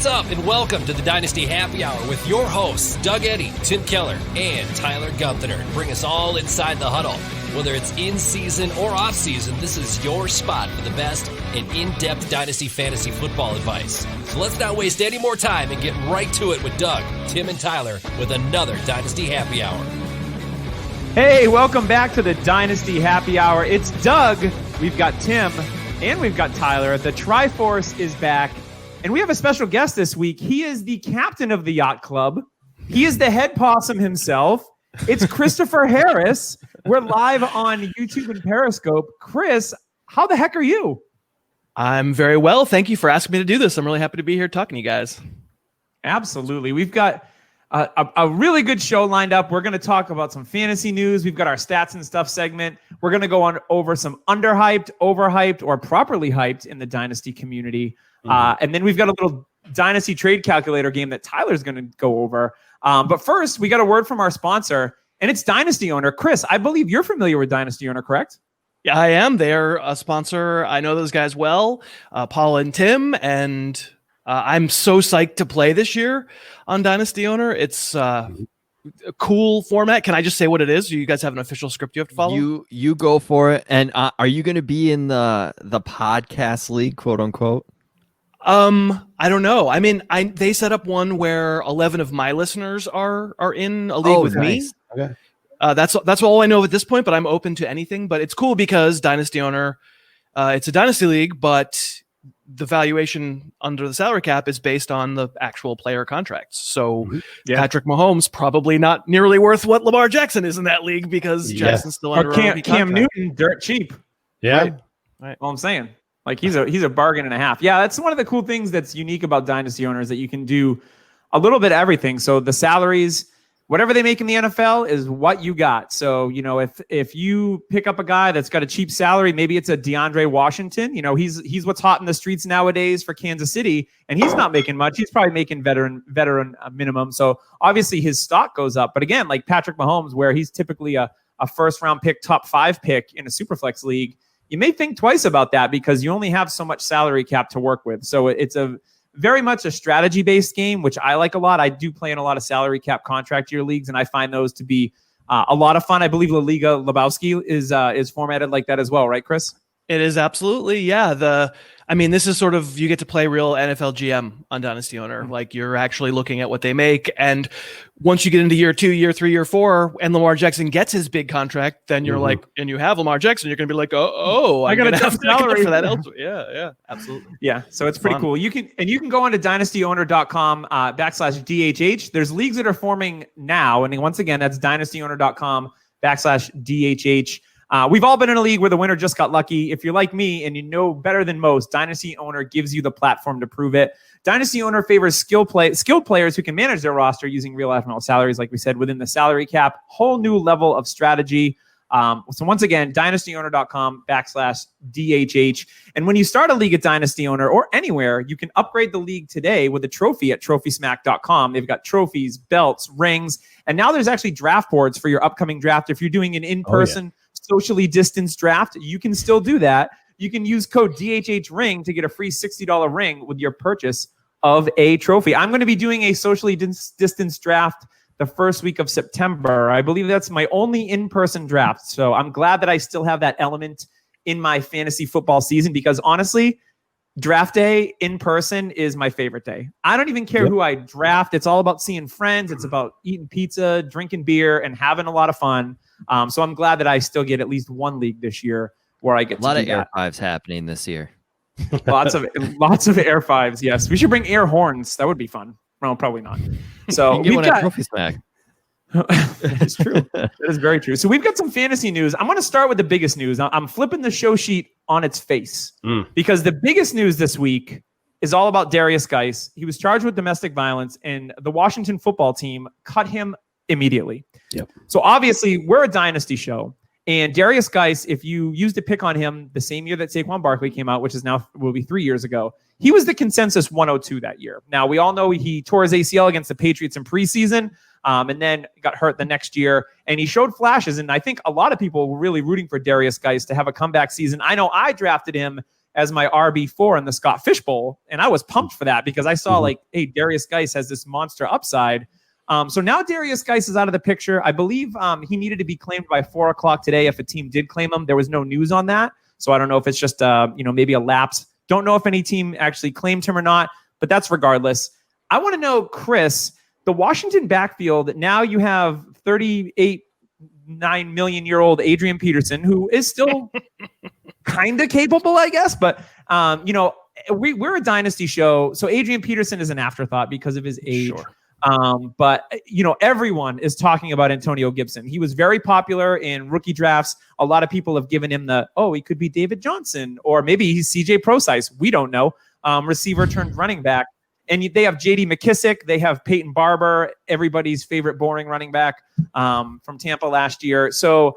What's up, and welcome to the Dynasty Happy Hour with your hosts, Doug Eddy, Tim Keller, and Tyler Gunther. Bring us all inside the huddle. Whether it's in season or off season, this is your spot for the best and in-depth Dynasty fantasy football advice. So let's not waste any more time and get right to it with Doug, Tim, and Tyler with another Dynasty Happy Hour. Hey, welcome back to the Dynasty Happy Hour. It's Doug, we've got Tim, and we've got Tyler. The Triforce is back, and we have a special guest this week. He is the captain of the yacht club. He is the head possum himself. It's Christopher Harris. We're live on YouTube and Periscope. Chris, how the heck are you? I'm very well. Thank you for asking me to do this. I'm really happy to be here talking to you guys. Absolutely. We've got a really good show lined up. We're going to talk about some fantasy news. We've got our stats and stuff segment. We're going to go on over some underhyped, overhyped, or properly hyped in the Dynasty community. And then we've got a little Dynasty trade calculator game that Tyler's going to go over. But first, we got a word from our sponsor, and it's Dynasty Owner. Chris, I believe you're familiar with Dynasty Owner, correct? Yeah, I am. They're a sponsor. I know those guys well, Paul and Tim, and I'm so psyched to play this year on Dynasty Owner. It's a cool format. Can I just say what it is? Do you guys have an official script you have to follow? You go for it. And are you going to be in the podcast league, quote unquote? I don't know. I mean, they set up one where 11 of my listeners are in a league with nice. me. Okay. That's all I know at this point, but I'm open to anything. But it's cool because Dynasty Owner, it's a Dynasty league, but the valuation under the salary cap is based on the actual player contracts. So Patrick Mahomes probably not nearly worth what Lamar Jackson is in that league because Jackson's still under a Cam Newton, dirt cheap. Yeah. Right. All I'm saying. Like he's a bargain and a half. Yeah, that's one of the cool things that's unique about Dynasty Owners, that you can do a little bit of everything. So the salaries, whatever they make in the NFL is what you got. So, you know, if you pick up a guy that's got a cheap salary, maybe it's a DeAndre Washington, you know, he's what's hot in the streets nowadays for Kansas City, and he's not making much. He's probably making veteran minimum. So obviously his stock goes up. But again, like Patrick Mahomes, where he's typically a first round pick, top 5 pick in a Superflex league, you may think twice about that because you only have so much salary cap to work with. So it's a very much a strategy-based game, which I like a lot. I do play in a lot of salary cap contract year leagues, and I find those to be a lot of fun. I believe La Liga Lebowski is formatted like that as well, right, Chris? It is absolutely, yeah. This is sort of, you get to play real NFL GM on Dynasty Owner. Like you're actually looking at what they make. And once you get into year 2, year 3, year 4, and Lamar Jackson gets his big contract, then you're like, and you have Lamar Jackson, you're going to be like, I got to have salary for that elsewhere. Yeah, absolutely. Yeah, so it's pretty cool. You can go on to dynastyowner.com /DHH. There's leagues that are forming now. And once again, that's dynastyowner.com /DHH. We've all been in a league where the winner just got lucky. If you're like me and you know better than most, Dynasty Owner gives you the platform to prove it. Dynasty Owner favors skilled players who can manage their roster using real NFL salaries, like we said, within the salary cap. Whole new level of strategy. So once again, dynastyowner.com /DHH. And when you start a league at Dynasty Owner or anywhere, you can upgrade the league today with a trophy at trophysmack.com. They've got trophies, belts, rings, and now there's actually draft boards for your upcoming draft. If you're doing an in-person socially distanced draft, you can still do that. You can use code DHHRING to get a free $60 ring with your purchase of a trophy. I'm going to be doing a socially distanced draft the first week of September. I believe that's my only in-person draft. So I'm glad that I still have that element in my fantasy football season, because honestly, draft day in person is my favorite day. I don't even care who I draft. It's all about seeing friends. It's about eating pizza, drinking beer, and having a lot of fun. So I'm glad that I still get at least one league this year where I get a lot of air fives happening this year. lots of air fives. Yes, we should bring air horns. That would be fun. No, probably not. So you can get one at Trophy Smack. It's true. That is very true. So we've got some fantasy news. I'm going to start with the biggest news. I'm flipping the show sheet on its face because the biggest news this week is all about Darius Guice. He was charged with domestic violence, and the Washington football team cut him immediately. Yep. So obviously, we're a dynasty show. And Darius Guice, if you used a pick on him the same year that Saquon Barkley came out, which is now will be 3 years ago, he was the consensus 102 that year. Now, we all know he tore his ACL against the Patriots in preseason and then got hurt the next year. And he showed flashes. And I think a lot of people were really rooting for Darius Guice to have a comeback season. I know I drafted him as my RB4 in the Scott Fish Bowl. And I was pumped for that because I saw like, hey, Darius Guice has this monster upside. So now Darius Guice is out of the picture. I believe he needed to be claimed by 4:00 today if a team did claim him. There was no news on that. So I don't know if it's just, maybe a lapse. Don't know if any team actually claimed him or not, but that's regardless. I want to know, Chris, the Washington backfield, now you have 38, 9 million year old Adrian Peterson, who is still kind of capable, I guess. But, we're a dynasty show. So Adrian Peterson is an afterthought because of his age. Sure. But everyone is talking about Antonio Gibson. He was very popular in rookie drafts. A lot of people have given him he could be David Johnson, or maybe he's CJ Procise. We don't know. Receiver turned running back. And they have J.D. McKissick. They have Peyton Barber, everybody's favorite boring running back from Tampa last year. So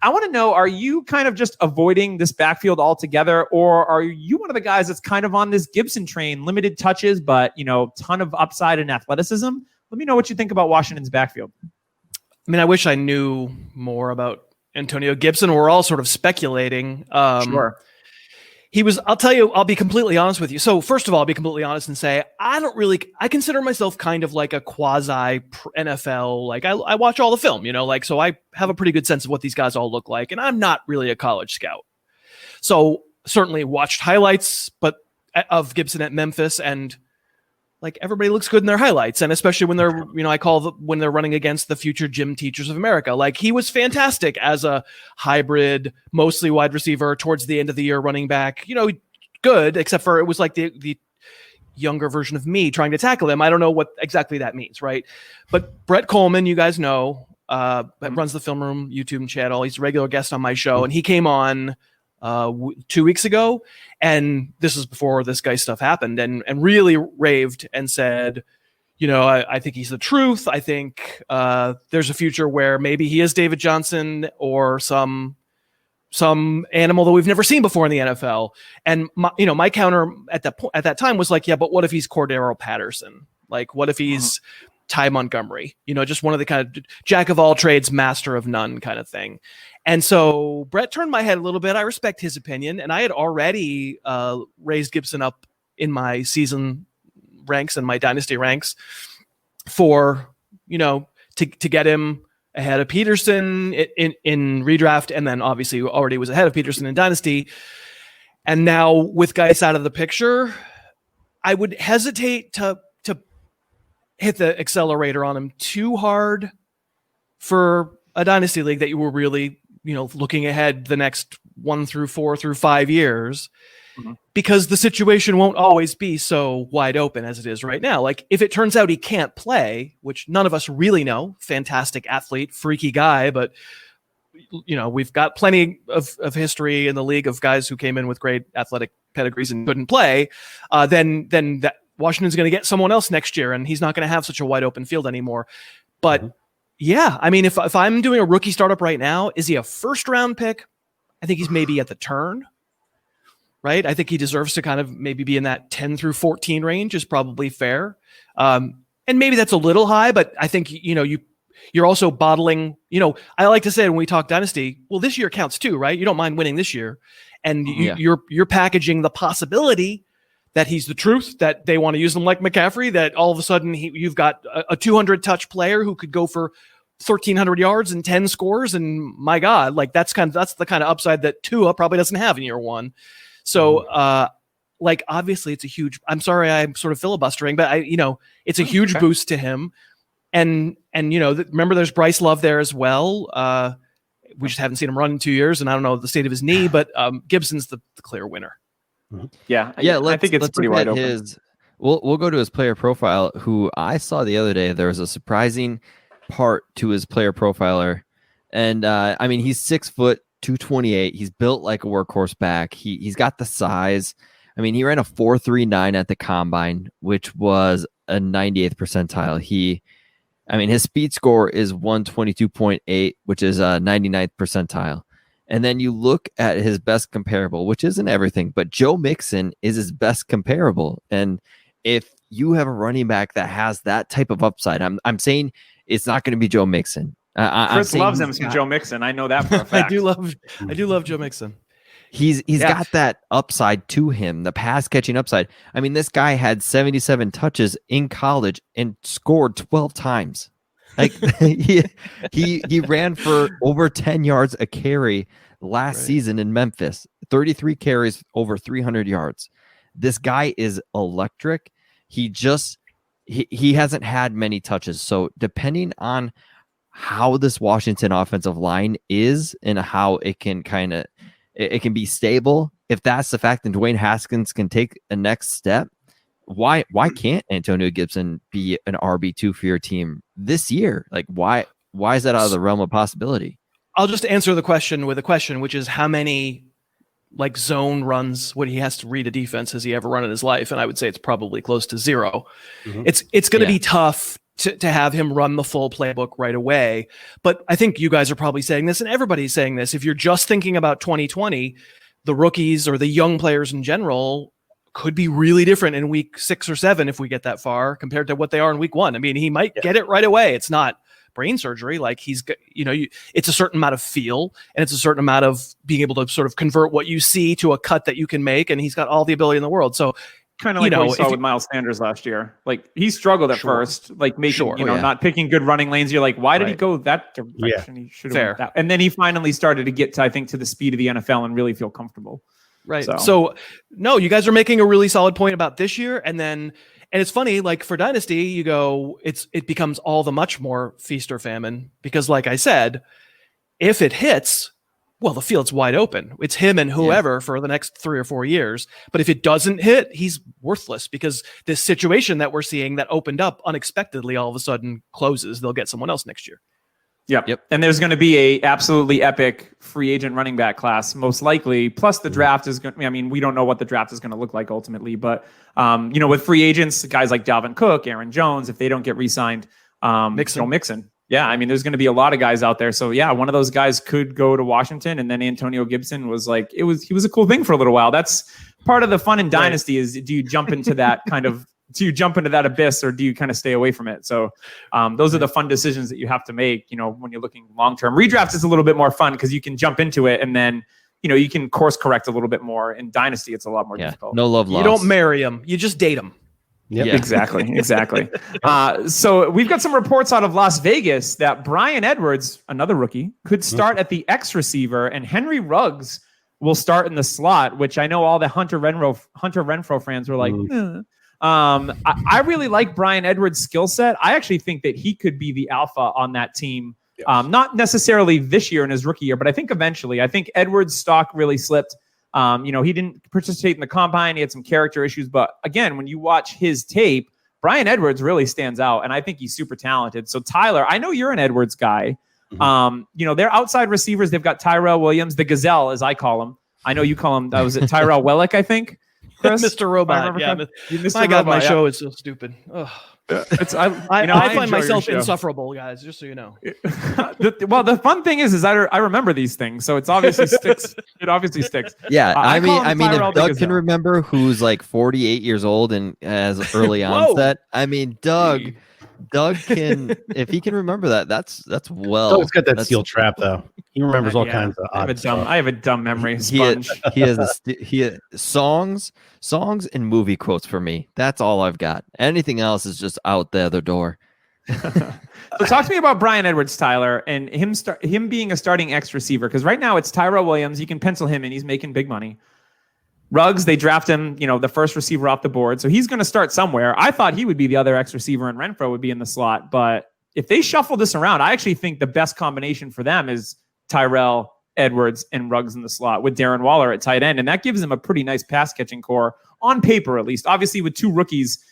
I want to know, are you kind of just avoiding this backfield altogether, or are you one of the guys that's kind of on this Gibson train, limited touches, but, ton of upside and athleticism? Let me know what you think about Washington's backfield. I mean, I wish I knew more about Antonio Gibson. We're all sort of speculating. Sure. I'll be completely honest with you. So first of all, I'll be completely honest and say, I consider myself kind of like a quasi NFL. Like I watch all the film, so I have a pretty good sense of what these guys all look like. And I'm not really a college scout. So certainly watched highlights, but of Gibson at Memphis, and like everybody looks good in their highlights. And especially when they're, when they're running against the future gym teachers of America, like he was fantastic as a hybrid, mostly wide receiver towards the end of the year, running back, good, except for it was like the younger version of me trying to tackle him. I don't know what exactly that means. Right. But Brett Coleman, you guys know, runs the Film Room YouTube channel. He's a regular guest on my show, and he came on 2 weeks ago, and this is before this Guice stuff happened, and really raved and said, I think he's the truth. I think there's a future where maybe he is David Johnson or some animal that we've never seen before in the NFL. And my counter at that time was like, yeah, but what if he's Cordero Patterson? Like, what if he's Ty Montgomery? Just one of the kind of jack of all trades, master of none kind of thing. And so Brett turned my head a little bit. I respect his opinion, and I had already raised Gibson up in my season ranks and my dynasty ranks for, to get him ahead of Peterson in redraft, and then obviously already was ahead of Peterson in dynasty. And now with Guice out of the picture, I would hesitate to hit the accelerator on him too hard for a dynasty league that you were really, looking ahead the next 1 through 4 through 5 years, because the situation won't always be so wide open as it is right now. Like if it turns out he can't play, which none of us really know, fantastic athlete, freaky guy, but we've got plenty of history in the league of guys who came in with great athletic pedigrees and couldn't play, then that Washington's going to get someone else next year, and he's not going to have such a wide open field anymore. But yeah, I mean, if I'm doing a rookie startup right now, is he a first round pick? I think he's maybe at the turn, right? I think he deserves to kind of maybe be in that 10 through 14 range is probably fair. And maybe that's a little high, but I think, you're also bottling, I like to say when we talk dynasty, well, this year counts too, right? You don't mind winning this year. And you're packaging the possibility that he's the truth, that they want to use him like McCaffrey, that all of a sudden you've got a 200 touch player who could go for 1,300 yards and 10 scores. And my God, like that's the kind of upside that Tua probably doesn't have in year one. So obviously it's a huge, I'm sorry, I'm sort of filibustering, but it's a huge boost to him. And remember there's Bryce Love there as well. We just haven't seen him run in 2 years, and I don't know the state of his knee, but Gibson's the clear winner. Yeah. I think it's pretty wide open. We'll go to his player profile, who I saw the other day. There was a surprising part to his player profiler. And he's 6 foot, 228. He's built like a workhorse back. He's got the size. He ran a 4.39 at the combine, which was a 98th percentile. His speed score is 122.8, which is a 99th percentile. And then you look at his best comparable, which isn't everything, but Joe Mixon is his best comparable. And if you have a running back that has that type of upside, I'm saying it's not going to be Joe Mixon. Chris loves him some Joe Mixon. I know that for a fact. I do love Joe Mixon. He's got that upside to him, the pass catching upside. I mean, this guy had 77 touches in college and scored 12 times. Like he ran for over 10 yards a carry last season in Memphis. 33 carries, over 300 yards. This guy is electric. He hasn't had many touches. So depending on how this Washington offensive line is and how it can it can be stable. If that's the fact, then Dwayne Haskins can take a next step. Why can't Antonio Gibson be an RB2 for your team this year? Like why is that out of the realm of possibility? I'll just answer the question with a question, which is how many like zone runs would he has to read a defense has he ever run in his life? And I would say it's probably close to 0. Mm-hmm. It's going to be tough to have him run the full playbook right away. But I think you guys are probably saying this, and everybody's saying this. If you're just thinking about 2020, the rookies or the young players in general could be really different in week 6 or 7 if we get that far compared to what they are in week 1. I mean, he might get it right away. It's not brain surgery. Like it's a certain amount of feel, and it's a certain amount of being able to sort of convert what you see to a cut that you can make. And he's got all the ability in the world. So kind of like what we saw with Miles Sanders last year. Like he struggled at first, like making, not picking good running lanes. You're like, why did he go that direction? He should have went that. And then he finally started to get to, I think, to the speed of the NFL and really feel comfortable. Right. So no, you guys are making a really solid point about this year. And it's funny, like for Dynasty, you go, it becomes all the much more feast or famine because like I said, if it hits, well, the field's wide open. It's him and whoever for the next 3 or 4 years. But if it doesn't hit, he's worthless because this situation that we're seeing that opened up unexpectedly all of a sudden closes. They'll get someone else next year. Yep. And there's going to be a absolutely epic free agent running back class, most likely. Plus the draft is going to, I mean, we don't know what the draft is going to look like ultimately, but with free agents, guys like Dalvin Cook, Aaron Jones, if they don't get re-signed, Mixon. Yeah, I mean, there's going to be a lot of guys out there. So yeah, one of those guys could go to Washington, and then Antonio Gibson was like, he was a cool thing for a little while. That's part of the fun in Dynasty is do you jump into that do you jump into that abyss or do you kind of stay away from it? So those are the fun decisions that you have to make, when you're looking long-term. Redraft is a little bit more fun because you can jump into it and then, you can course correct a little bit more. In Dynasty, it's a lot more difficult. No love lost. You don't marry them. You just date them. Yep. Yeah, exactly. So we've got some reports out of Las Vegas that Bryan Edwards, another rookie, could start at the X receiver, and Henry Ruggs will start in the slot, which I know all the Hunter Renfrow fans were like, I really like Bryan Edwards' skill set. I actually think that he could be the alpha on that team. Not necessarily this year in his rookie year, but I think eventually. I think Edwards' stock really slipped. He didn't participate in the combine. He had some character issues. But again, when you watch his tape, Bryan Edwards really stands out. And I think he's super talented. So Tyler, I know you're an Edwards guy. Mm-hmm. They're outside receivers. They've got Tyrell Williams, the Gazelle, as I call him. I know you call him, was it Tyrell Wellick, I think? Chris? Mr. Robot. Yeah. My God, my show is so stupid. Ugh. I find myself insufferable, guys, just so you know. The fun thing is I remember these things, so it's obviously sticks. It obviously sticks. Yeah, I mean, if Doug can remember who's like 48 years old and has early onset, I mean, Doug can, if he can remember that, that's well. Doug's got that steel trap though. He remembers all kinds of odd stuff. I have a dumb memory. He has songs and movie quotes for me. That's all I've got. Anything else is just out the other door. So talk to me about Bryan Edwards, Tyler, and him being a starting X receiver, because right now it's Tyrell Williams. You can pencil him in. He's making big money. Ruggs, they draft him, the first receiver off the board. So he's going to start somewhere. I thought he would be the other X receiver and Renfrow would be in the slot. But if they shuffle this around, I actually think the best combination for them is Tyrell, Edwards, and Ruggs in the slot with Darren Waller at tight end. And that gives them a pretty nice pass catching core on paper, at least. Obviously with 2 rookies,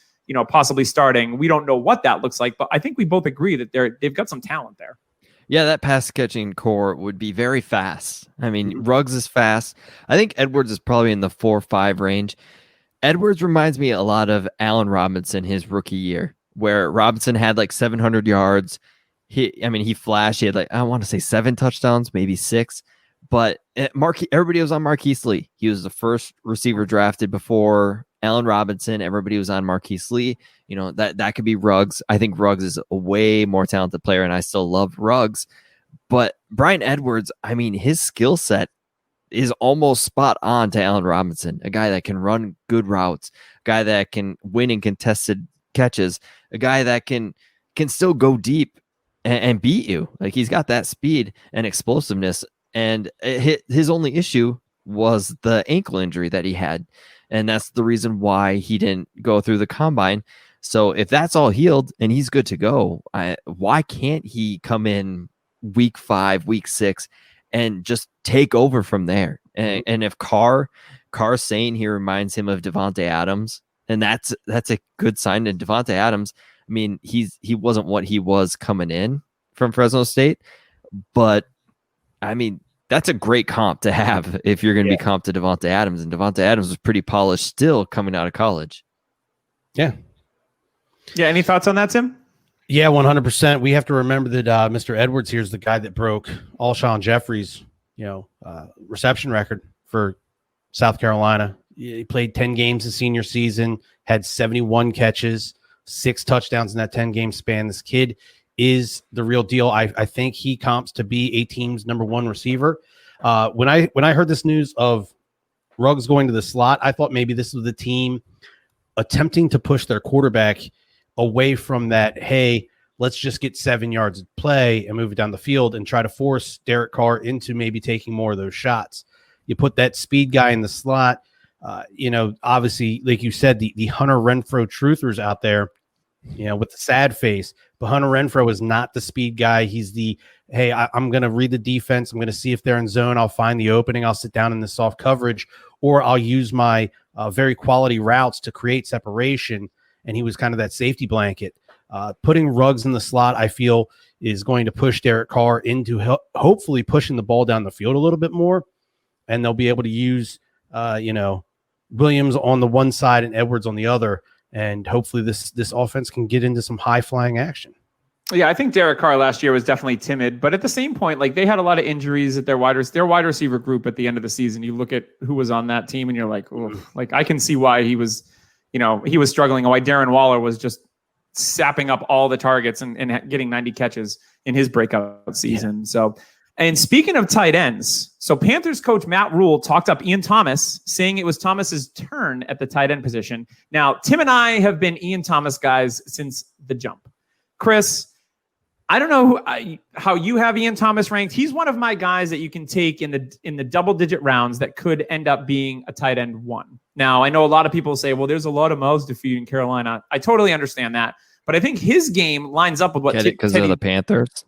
possibly starting, we don't know what that looks like, but I think we both agree that they've got some talent there. Yeah, that pass catching core would be very fast. I mean, Ruggs is fast. I think Edwards is probably in the 4-5 range. Edwards reminds me a lot of Allen Robinson his rookie year, where Robinson had like 700 yards. He flashed. He had I want to say 7 touchdowns, maybe 6. But everybody was on Marquise Lee. He was the first receiver drafted before Allen Robinson. Everybody was on Marquise Lee. That could be Ruggs. I think Ruggs is a way more talented player, and I still love Ruggs. But Bryan Edwards, his skill set is almost spot on to Allen Robinson, a guy that can run good routes, a guy that can win in contested catches, a guy that can still go deep and beat you. Like, he's got that speed and explosiveness. And his only issue was the ankle injury that he had. And that's the reason why he didn't go through the combine. So if that's all healed and he's good to go, why can't he come in week 5, week 6 and just take over from there? And if Carr's saying he reminds him of Devontae Adams, and that's a good sign. And Devontae Adams, I mean, he wasn't what he was coming in from Fresno State, but I mean, that's a great comp to have if you're going to be comped to Devontae Adams. And Devontae Adams was pretty polished still coming out of college. Yeah. Yeah. Any thoughts on that, Tim? Yeah, 100%. We have to remember that Mr. Edwards here is the guy that broke Alshon Jeffrey's, reception record for South Carolina. He played 10 games his senior season, had 71 catches, 6 touchdowns in that 10-game span. This kid is the real deal. I think he comps to be a team's number 1 receiver. When I heard this news of Ruggs going to the slot, I thought maybe this was the team attempting to push their quarterback away from that, hey, let's just get 7 yards of play and move it down the field and try to force Derek Carr into maybe taking more of those shots. You put that speed guy in the slot. Obviously, like you said, the Hunter Renfrow truthers out there, with the sad face. But Hunter Renfrow is not the speed guy. He's the, hey, I'm going to read the defense. I'm going to see if they're in zone. I'll find the opening. I'll sit down in the soft coverage, or I'll use my very quality routes to create separation. And he was kind of that safety blanket. Putting Ruggs in the slot, I feel, is going to push Derek Carr into hopefully pushing the ball down the field a little bit more. And they'll be able to use, Williams on the one side and Edwards on the other. And hopefully this offense can get into some high-flying action. Yeah, I think Derek Carr last year was definitely timid. But at the same point, like, they had a lot of injuries at their wide receiver group at the end of the season. You look at who was on that team, and you're like, like, I can see why he was struggling, why Darren Waller was just sapping up all the targets and getting 90 catches in his breakout season. Yeah. So, and speaking of tight ends, so Panthers coach Matt Rule talked up Ian Thomas, saying it was Thomas's turn at the tight end position. Now, Tim and I have been Ian Thomas guys since the jump. Chris, I don't know how you have Ian Thomas ranked. He's one of my guys that you can take in the double-digit rounds that could end up being a tight end 1. Now, I know a lot of people say, well, there's a lot of mouths to feed in Carolina. I totally understand that. But I think his game lines up with what because of the Panthers?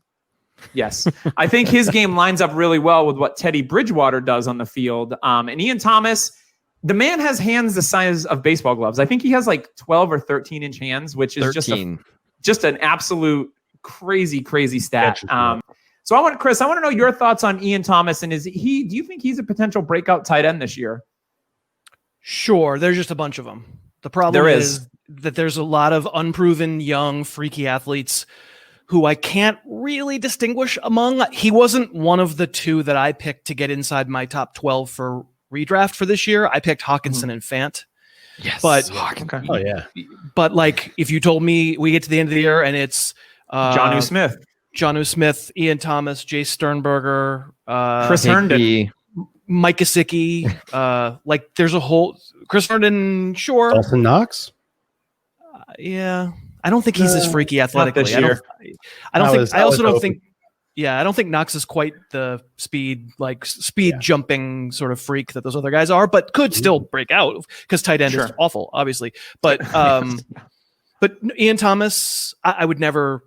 Yes. I think his game lines up really well with what Teddy Bridgewater does on the field. And Ian Thomas, the man has hands the size of baseball gloves. I think he has like 12 or 13-inch hands, which is just an absolute crazy stat. So I want to know your thoughts on Ian Thomas, and do you think he's a potential breakout tight end this year? Sure. There's just a bunch of them. The problem is that there's a lot of unproven, young, freaky athletes who I can't really distinguish among. He wasn't one of the 2 that I picked to get inside my top 12 for redraft for this year. I picked Hawkinson and Fant. Yes. But oh yeah. But like, if you told me we get to the end of the year and it's Jonnu Smith, Ian Thomas, Jay Sternberger, Chris Herndon, Mike Gesicki, like, there's a whole Chris Herndon, sure. Dawson Knox? Yeah. I don't think he's as freaky athletically. I don't think Knox is quite the speed jumping sort of freak that those other guys are, but could still break out because tight end is awful, obviously. But but Ian Thomas, I would never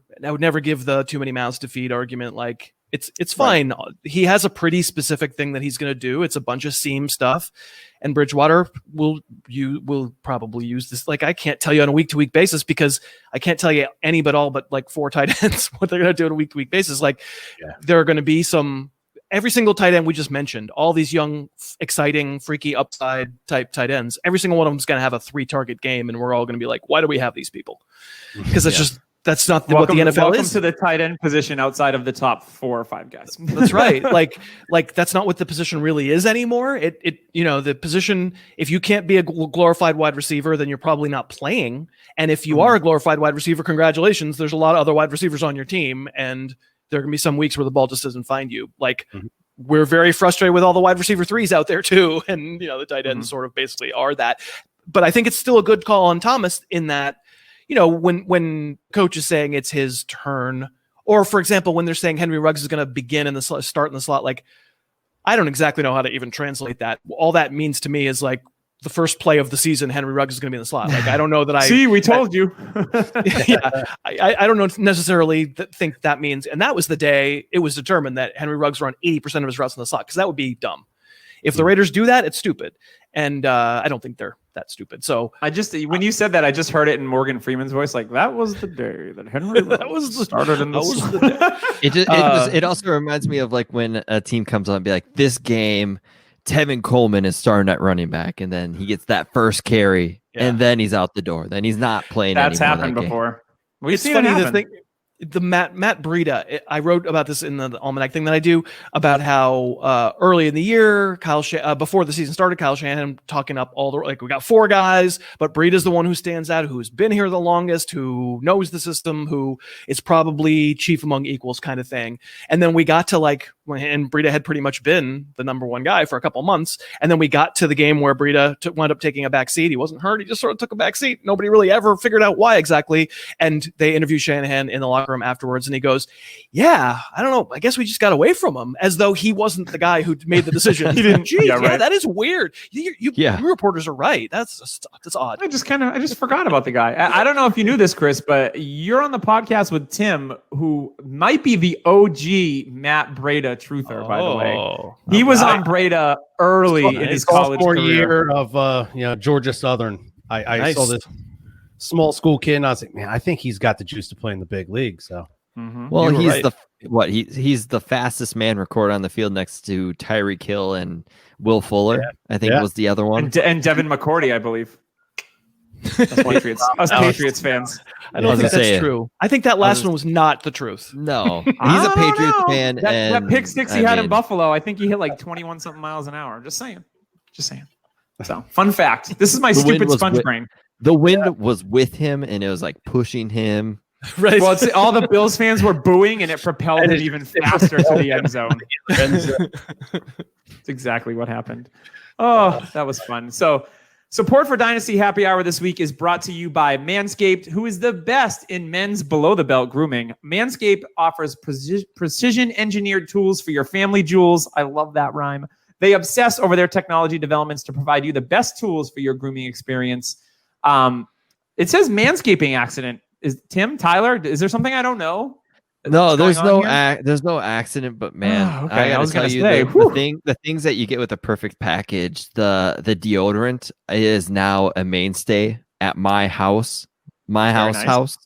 give the too many mouths to feed argument. Like, it's fine. Right. He has a pretty specific thing that he's going to do. It's a bunch of seam stuff, and Bridgewater will probably use this. Like, I can't tell you on a week-to-week basis because I can't tell you any but like 4 tight ends what they're going to do on a week-to-week basis. Like, there are going to be every single tight end we just mentioned, all these young, exciting, freaky upside type tight ends. Every single one of them is going to have a 3-target game, and we're all going to be like, why do we have these people? Because that's not what the NFL is. Welcome to the tight end position outside of the top 4 or 5 guys. That's right. Like that's not what the position really is anymore. The position, if you can't be a glorified wide receiver, then you're probably not playing. And if you are a glorified wide receiver, congratulations. There's a lot of other wide receivers on your team, and there are going to be some weeks where the ball just doesn't find you. Like, we're very frustrated with all the wide receiver threes out there too. And, the tight ends sort of basically are that. But I think it's still a good call on Thomas in that, when coach is saying it's his turn, or for example, when they're saying Henry Ruggs is going to begin in the start in the slot, like, I don't exactly know how to even translate that. All that means to me is like the first play of the season, Henry Ruggs is going to be in the slot. Like, I don't know that I see, we told you. Yeah. I don't know necessarily think that means, and that was the day it was determined that Henry Ruggs run 80% of his routes in the slot. Cause that would be dumb. If the Raiders do that, it's stupid. And I don't think they're that stupid. So when you said that, I just heard it in Morgan Freeman's voice. Like, that was the day that Henry started in the slot. It also reminds me of like when a team comes on and be like, this game, Tevin Coleman is starting at running back, and then he gets that first carry, and then he's out the door. Then he's not playing. That's happened before. We've seen it happen. The Matt Breida, I wrote about this in the Almanac thing that I do about how early in the year, before the season started, Kyle Shanahan talking up we got 4 guys, but Breida's the one who stands out, who's been here the longest, who knows the system, who is probably chief among equals kind of thing. And then we got to and Breida had pretty much been the number 1 guy for a couple months. And then we got to the game where Breida wound up taking a back seat. He wasn't hurt. He just sort of took a back seat. Nobody really ever figured out why exactly. And they interviewed Shanahan in the locker room afterwards, and he goes, yeah, I don't know, I guess we just got away from him, as though he wasn't the guy who made the decision. He didn't. Right. That is weird. You reporters are right. That's odd. I just forgot about the guy. I don't know if you knew this, Chris, but you're on the podcast with Tim, who might be the OG Matt Breida truther, by the way. He was on Breida early in his college career. Of Georgia Southern. I saw this small school kid, and I was like, man, I think he's got the juice to play in the big league. So, well, he's right. He's the fastest man recorded on the field next to Tyreek Hill and Will Fuller. Yeah. I think was the other one, and Devin McCourty, I believe. Us Patriots fans. I don't think that's true. I think that last one was not the truth. No, he's a Patriots fan. That pick six he had in Buffalo, I think he hit like 21 something miles an hour. Just saying. So, fun fact. This is my stupid sponge brain. The wind was with him, and it was like pushing him. Right. Well, all the Bills fans were booing, and it propelled him even faster to the end zone. That's exactly what happened. Oh, that was fun. So, support for Dynasty Happy Hour this week is brought to you by Manscaped, who is the best in men's below-the-belt grooming. Manscaped offers precision-engineered tools for your family jewels. I love that rhyme. They obsess over their technology developments to provide you the best tools for your grooming experience. It says manscaping accident. Is Tyler? Is there something I don't know? No, there's no accident, but man, okay. I was going to say the things that you get with a perfect package. The deodorant is now a mainstay at my house, house,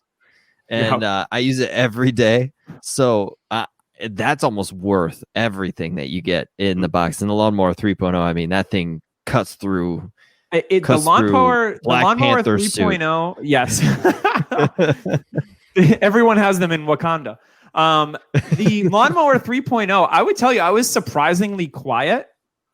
and I use it every day. So that's almost worth everything that you get in the box. And the Lawnmower 3.0, I mean, that thing cuts through. The Lawnmower 3.0, yes. Everyone has them in Wakanda. The Lawnmower 3.0, I would tell you, I was surprisingly quiet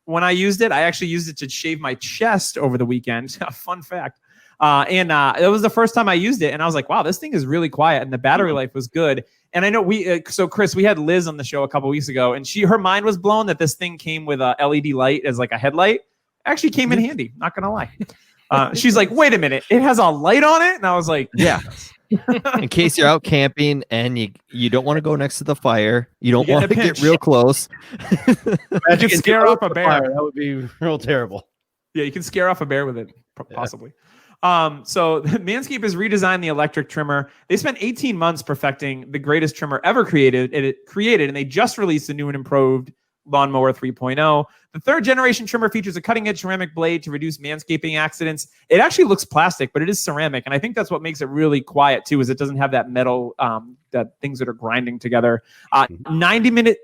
when I used it. I actually used it to shave my chest over the weekend. Fun fact. And it was the first time I used it, and I was like, wow, this thing is really quiet, and the battery life was good. And I know so Chris, we had Liz on the show a couple weeks ago, and her mind was blown that this thing came with a LED light as like a headlight. Actually came in handy, not gonna lie. She's like, wait a minute, it has a light on it? And I was like, yeah. In case you're out camping and you don't want to go next to the fire, you don't want to get real close. You can scare off a bear. That would be real terrible. Yeah, you can scare off a bear with it, possibly. So Manscaped has redesigned the electric trimmer. They spent 18 months perfecting the greatest trimmer ever created, and they just released a new and improved Lawnmower 3.0. The third generation trimmer features a cutting-edge ceramic blade to reduce manscaping accidents. It actually looks plastic, but it is ceramic, and I think that's what makes it really quiet too, is it doesn't have that metal, that things that are grinding together. 90-minute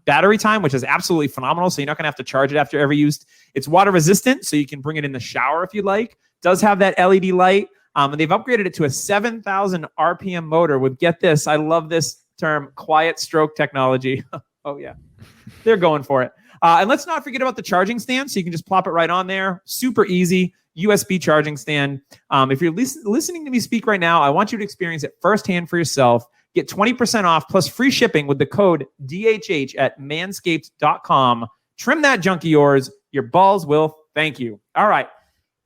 battery time, which is absolutely phenomenal, so you're not going to have to charge it after every use. It's water resistant, so you can bring it in the shower if you like. Does have that LED light, and they've upgraded it to a 7,000 RPM motor with, get this, I love this term, quiet stroke technology. Oh, yeah. They're going for it. And let's not forget about the charging stand. So you can just plop it right on there. Super easy USB charging stand. If you're listening to me speak right now, I want you to experience it firsthand for yourself. Get 20% off plus free shipping with the code DHH at manscaped.com. Trim that junk of yours. Your balls will thank you. All right.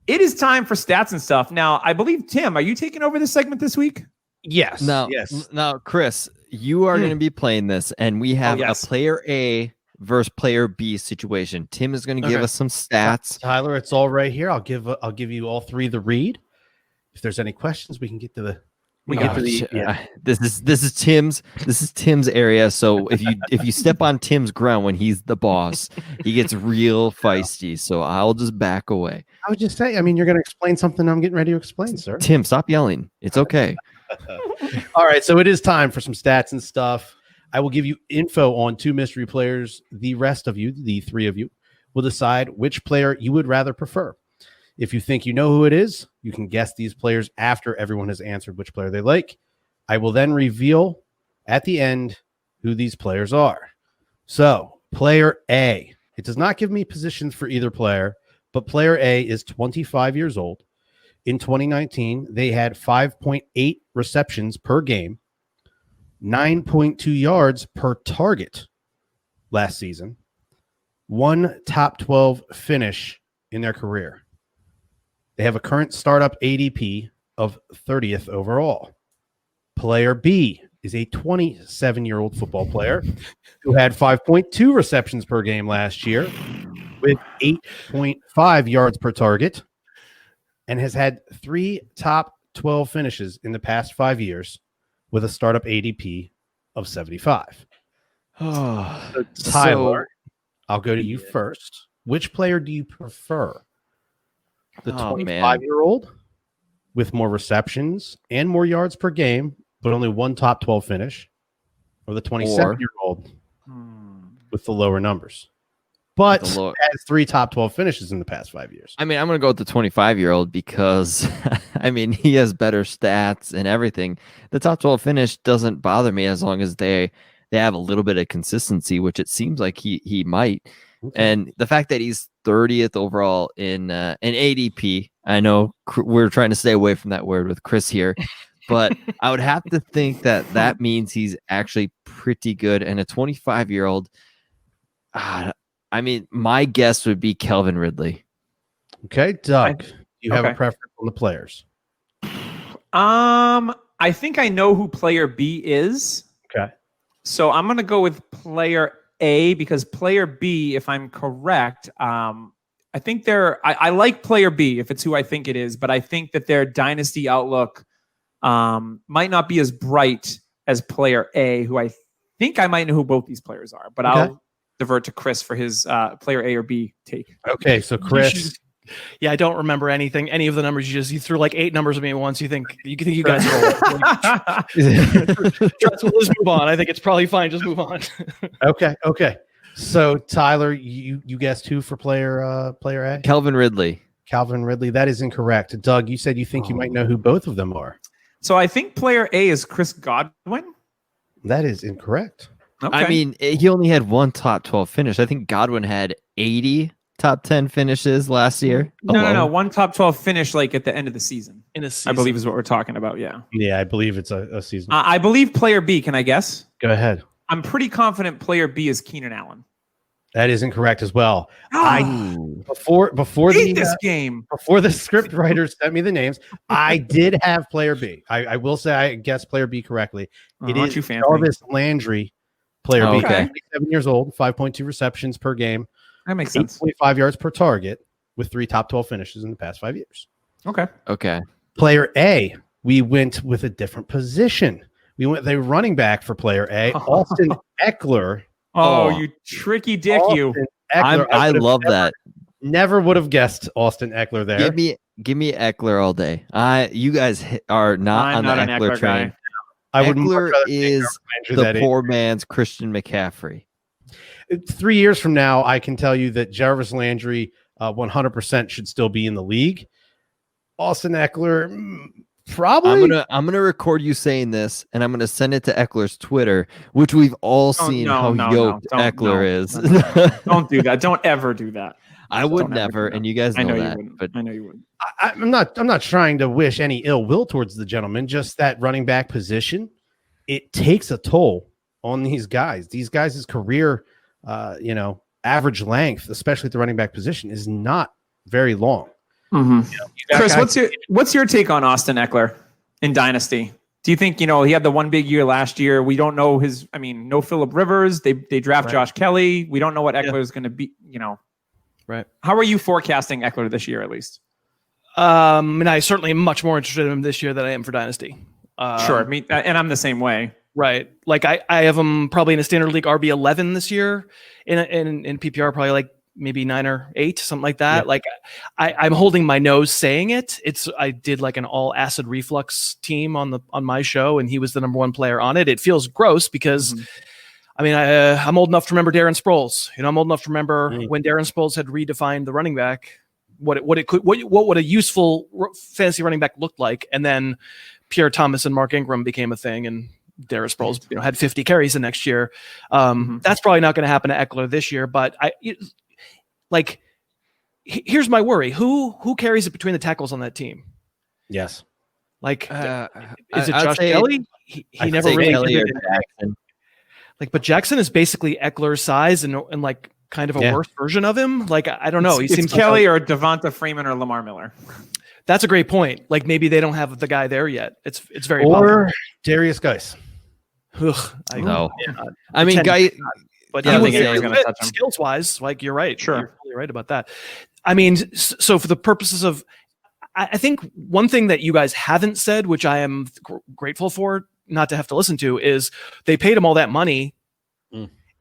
It is time for stats and stuff. Now, I believe, Tim, are you taking over this segment this week? Yes. Now, Chris, you are going to be playing this, and we have a player A versus player B situation. Tim is going to give us some stats. Tyler, it's all right here. I'll give you all three the read. If there's any questions, we can get to the. This is Tim's area. So if you step on Tim's ground when he's the boss, he gets real feisty. So I'll just back away. I would just say, I mean, you're going to explain something I'm getting ready to explain, sir. Tim, stop yelling. It's okay. All right, so it is time for some stats and stuff. I will give you info on two mystery players. The rest of you, the three of you, will decide which player you would rather prefer. If you think you know who it is, you can guess these players after everyone has answered which player they like. I will then reveal at the end who these players are. So, player A. It does not give me positions for either player, but player A is 25 years old. In 2019, they had 5.8 receptions per game, 9.2 yards per target last season, one top 12 finish in their career. They have a current startup ADP of 30th overall. Player B is a 27-year-old football player who had 5.2 receptions per game last year with 8.5 yards per target and has had 3 top 12 finishes in the past 5 years with a startup ADP of 75. So Tyler, I'll go to you first. Which player do you prefer? The 25-year-old with more receptions and more yards per game, but only one top 12 finish, or the 27-year-old with the lower numbers, but has 3 top 12 finishes in the past 5 years? I mean, I'm going to go with the 25-year-old because, I mean, he has better stats and everything. The top 12 finish doesn't bother me as long as they have a little bit of consistency, which it seems like he might. Okay. And the fact that he's 30th overall in ADP, I know we're trying to stay away from that word with Chris here, but I would have to think that means he's actually pretty good. And a 25-year-old, I mean, my guess would be Calvin Ridley. Okay, Doug, you have a preference on the players? I think I know who player B is. Okay. So I'm going to go with player A because player B, if I'm correct, I think I like player B if it's who I think it is, but I think that their dynasty outlook might not be as bright as player A, who I think I might know who both these players are, but I'll divert to Chris for his player A or B take. Okay, so Chris. Yeah, I don't remember any of the numbers. You threw like 8 numbers at me at once. You think you guys are old. Let's move on. I think it's probably fine. Just move on. Okay. So Tyler, you guessed who for player A? Calvin Ridley. Calvin Ridley. That is incorrect. Doug, you said you think you might know who both of them are. So I think player A is Chris Godwin. That is incorrect. Okay. I mean, he only had one top 12 finish. I think Godwin had 80 top 10 finishes last year. No. One top 12 finish like at the end of the season. In a season. I believe is what we're talking about. Yeah. Yeah, I believe it's a season. I believe player B. Can I guess? Go ahead. I'm pretty confident player B is Keenan Allen. That is incorrect as well. Before this game, before the script writers sent me the names, I did have player B. I will say I guessed player B correctly. It is Jarvis Landry, player B. Okay. 27 years old, 5.2 receptions per game. That makes sense. 8.5 yards per target with 3 top 12 finishes in the past 5 years. Okay. Player A, we went with a different position. We went with a running back for player A, Austin Eckler. Oh, you tricky dick, you. Eckler, I love that. Never would have guessed Austin Eckler there. Give me Eckler all day. You guys are not on the Eckler train. Eckler is the poor man's Christian McCaffrey. 3 years from now, I can tell you that Jarvis Landry 100% should still be in the league. Austin Eckler, probably. I'm gonna record you saying this, and I'm gonna send it to Eckler's Twitter, which we've all seen how yoked Eckler is. Don't do that. Don't ever do that. I would never, and you guys know that. But I know you wouldn't. I'm not trying to wish any ill will towards the gentleman. Just that running back position it takes a toll on these guys. These guys' career, average length, especially at the running back position, is not very long. Chris, what's your take on Austin Eckler in Dynasty? Do you think, he had the one big year last year? We don't know no Phillip Rivers. They draft Josh Kelly. We don't know what Eckler is going to be, Right. How are you forecasting Eckler this year, at least? And I certainly am much more interested in him this year than I am for Dynasty. Sure. And I'm the same way. Right. Like I have him probably in a standard league RB 11 this year, in PPR probably like maybe 9 or 8, something like that. Yeah. Like I'm holding my nose saying it. I did like an all acid reflux team on my show, and he was the number 1 player on it. It feels gross because I'm old enough to remember Darren Sproles. I'm old enough to remember when Darren Sproles had redefined the running back, what would a useful fantasy running back look like, and then Pierre Thomas and Mark Ingram became a thing, and Darren Sproles, had 50 carries the next year. That's probably not going to happen to Eckler this year. But here's my worry: who carries it between the tackles on that team? Yes, is it Josh Kelly? He never really did it. But Jackson is basically Eckler's size and like kind of a worse version of him. I don't know. He seems Kelly or Devonta Freeman or Lamar Miller. That's a great point. Maybe they don't have the guy there yet. It's very or popular. Darius Guice. No, I mean, Guy, but skills wise, you're right. Sure, you're really right about that. I mean, so for the purposes of, I think one thing that you guys haven't said, which I am grateful for not to have to listen to, is they paid him all that money.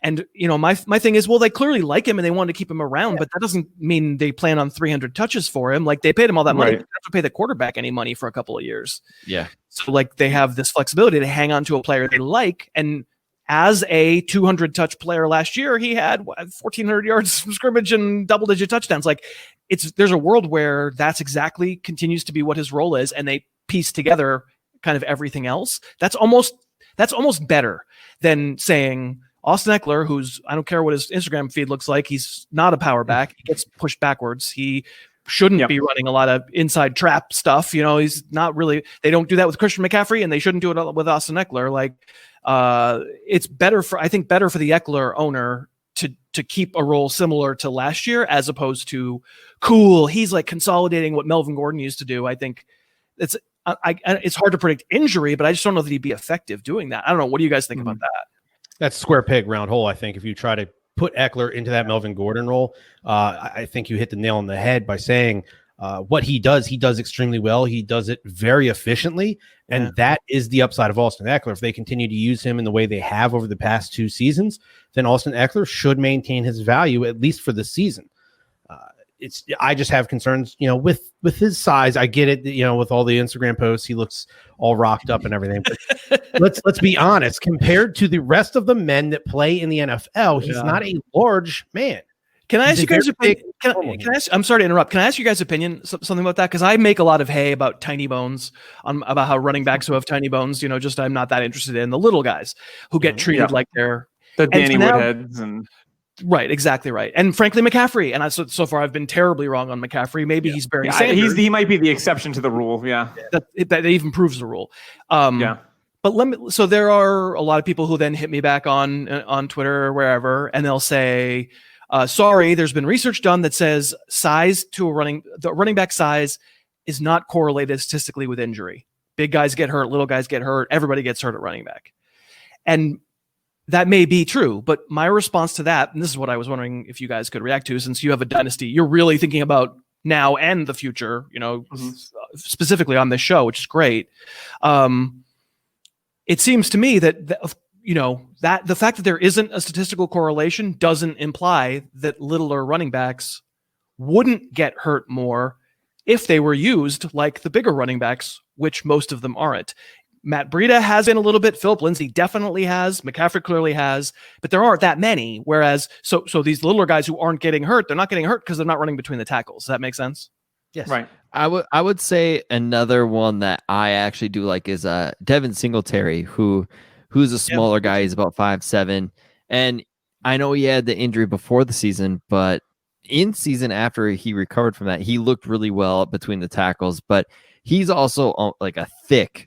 And, my thing is, well, they clearly like him and they want to keep him around, but that doesn't mean they plan on 300 touches for him. They paid him all that money. They don't have to pay the quarterback any money for a couple of years. Yeah. So they have this flexibility to hang on to a player they like. And as a 200 touch player last year, he had 1,400 yards from scrimmage and double-digit touchdowns. There's a world where that's exactly continues to be what his role is, and they piece together kind of everything else. That's almost better than saying Austin Eckler, who's, I don't care what his Instagram feed looks like, he's not a power back. He gets pushed backwards. He shouldn't be running a lot of inside trap stuff. He's not really, they don't do that with Christian McCaffrey, and they shouldn't do it with Austin Eckler. It's better for the Eckler owner to keep a role similar to last year, as opposed to he's consolidating what Melvin Gordon used to do. I think it's hard to predict injury, but I just don't know that he'd be effective doing that. I don't know. What do you guys think about that? That's square peg, round hole. I think if you try to put Eckler into that Melvin Gordon role, I think you hit the nail on the head by saying what he does extremely well. He does it very efficiently, and that is the upside of Austin Eckler. If they continue to use him in the way they have over the past 2 seasons, then Austin Eckler should maintain his value, at least for the season. I just have concerns, with his size. I get it, with all the Instagram posts, he looks all rocked up and everything. But let's be honest. Compared to the rest of the men that play in the NFL, he's not a large man. Can I ask you guys' opinion? I'm sorry to interrupt. Can I ask you guys' opinion something about that? Because I make a lot of hay about tiny bones, about how running backs who have tiny bones, I'm not that interested in the little guys who get treated like they're the Danny Woodheads and. Right, exactly right. And frankly, McCaffrey, and so far I've been terribly wrong on McCaffrey. Maybe he's Barry Sanders. He might be the exception to the rule. Yeah, that even proves the rule. But so there are a lot of people who then hit me back on Twitter or wherever, and they'll say, "Sorry, there's been research done that says the running back size is not correlated statistically with injury. Big guys get hurt, little guys get hurt, everybody gets hurt at running back," and that may be true, but my response to that, and this is what I was wondering if you guys could react to, since you have a dynasty, you're really thinking about now and the future, specifically on this show, which is great. It seems to me that the fact that there isn't a statistical correlation doesn't imply that littler running backs wouldn't get hurt more if they were used like the bigger running backs, which most of them aren't. Matt Breida has been a little bit. Philip Lindsay definitely has. McCaffrey clearly has, but there aren't that many. Whereas, so these littler guys who aren't getting hurt, they're not getting hurt because they're not running between the tackles. Does that make sense? Yes. Right. I would say another one that I actually do like is Devin Singletary, who's a smaller guy. He's about 5'7", and I know he had the injury before the season, but in season after he recovered from that, he looked really well between the tackles. But he's also like a thick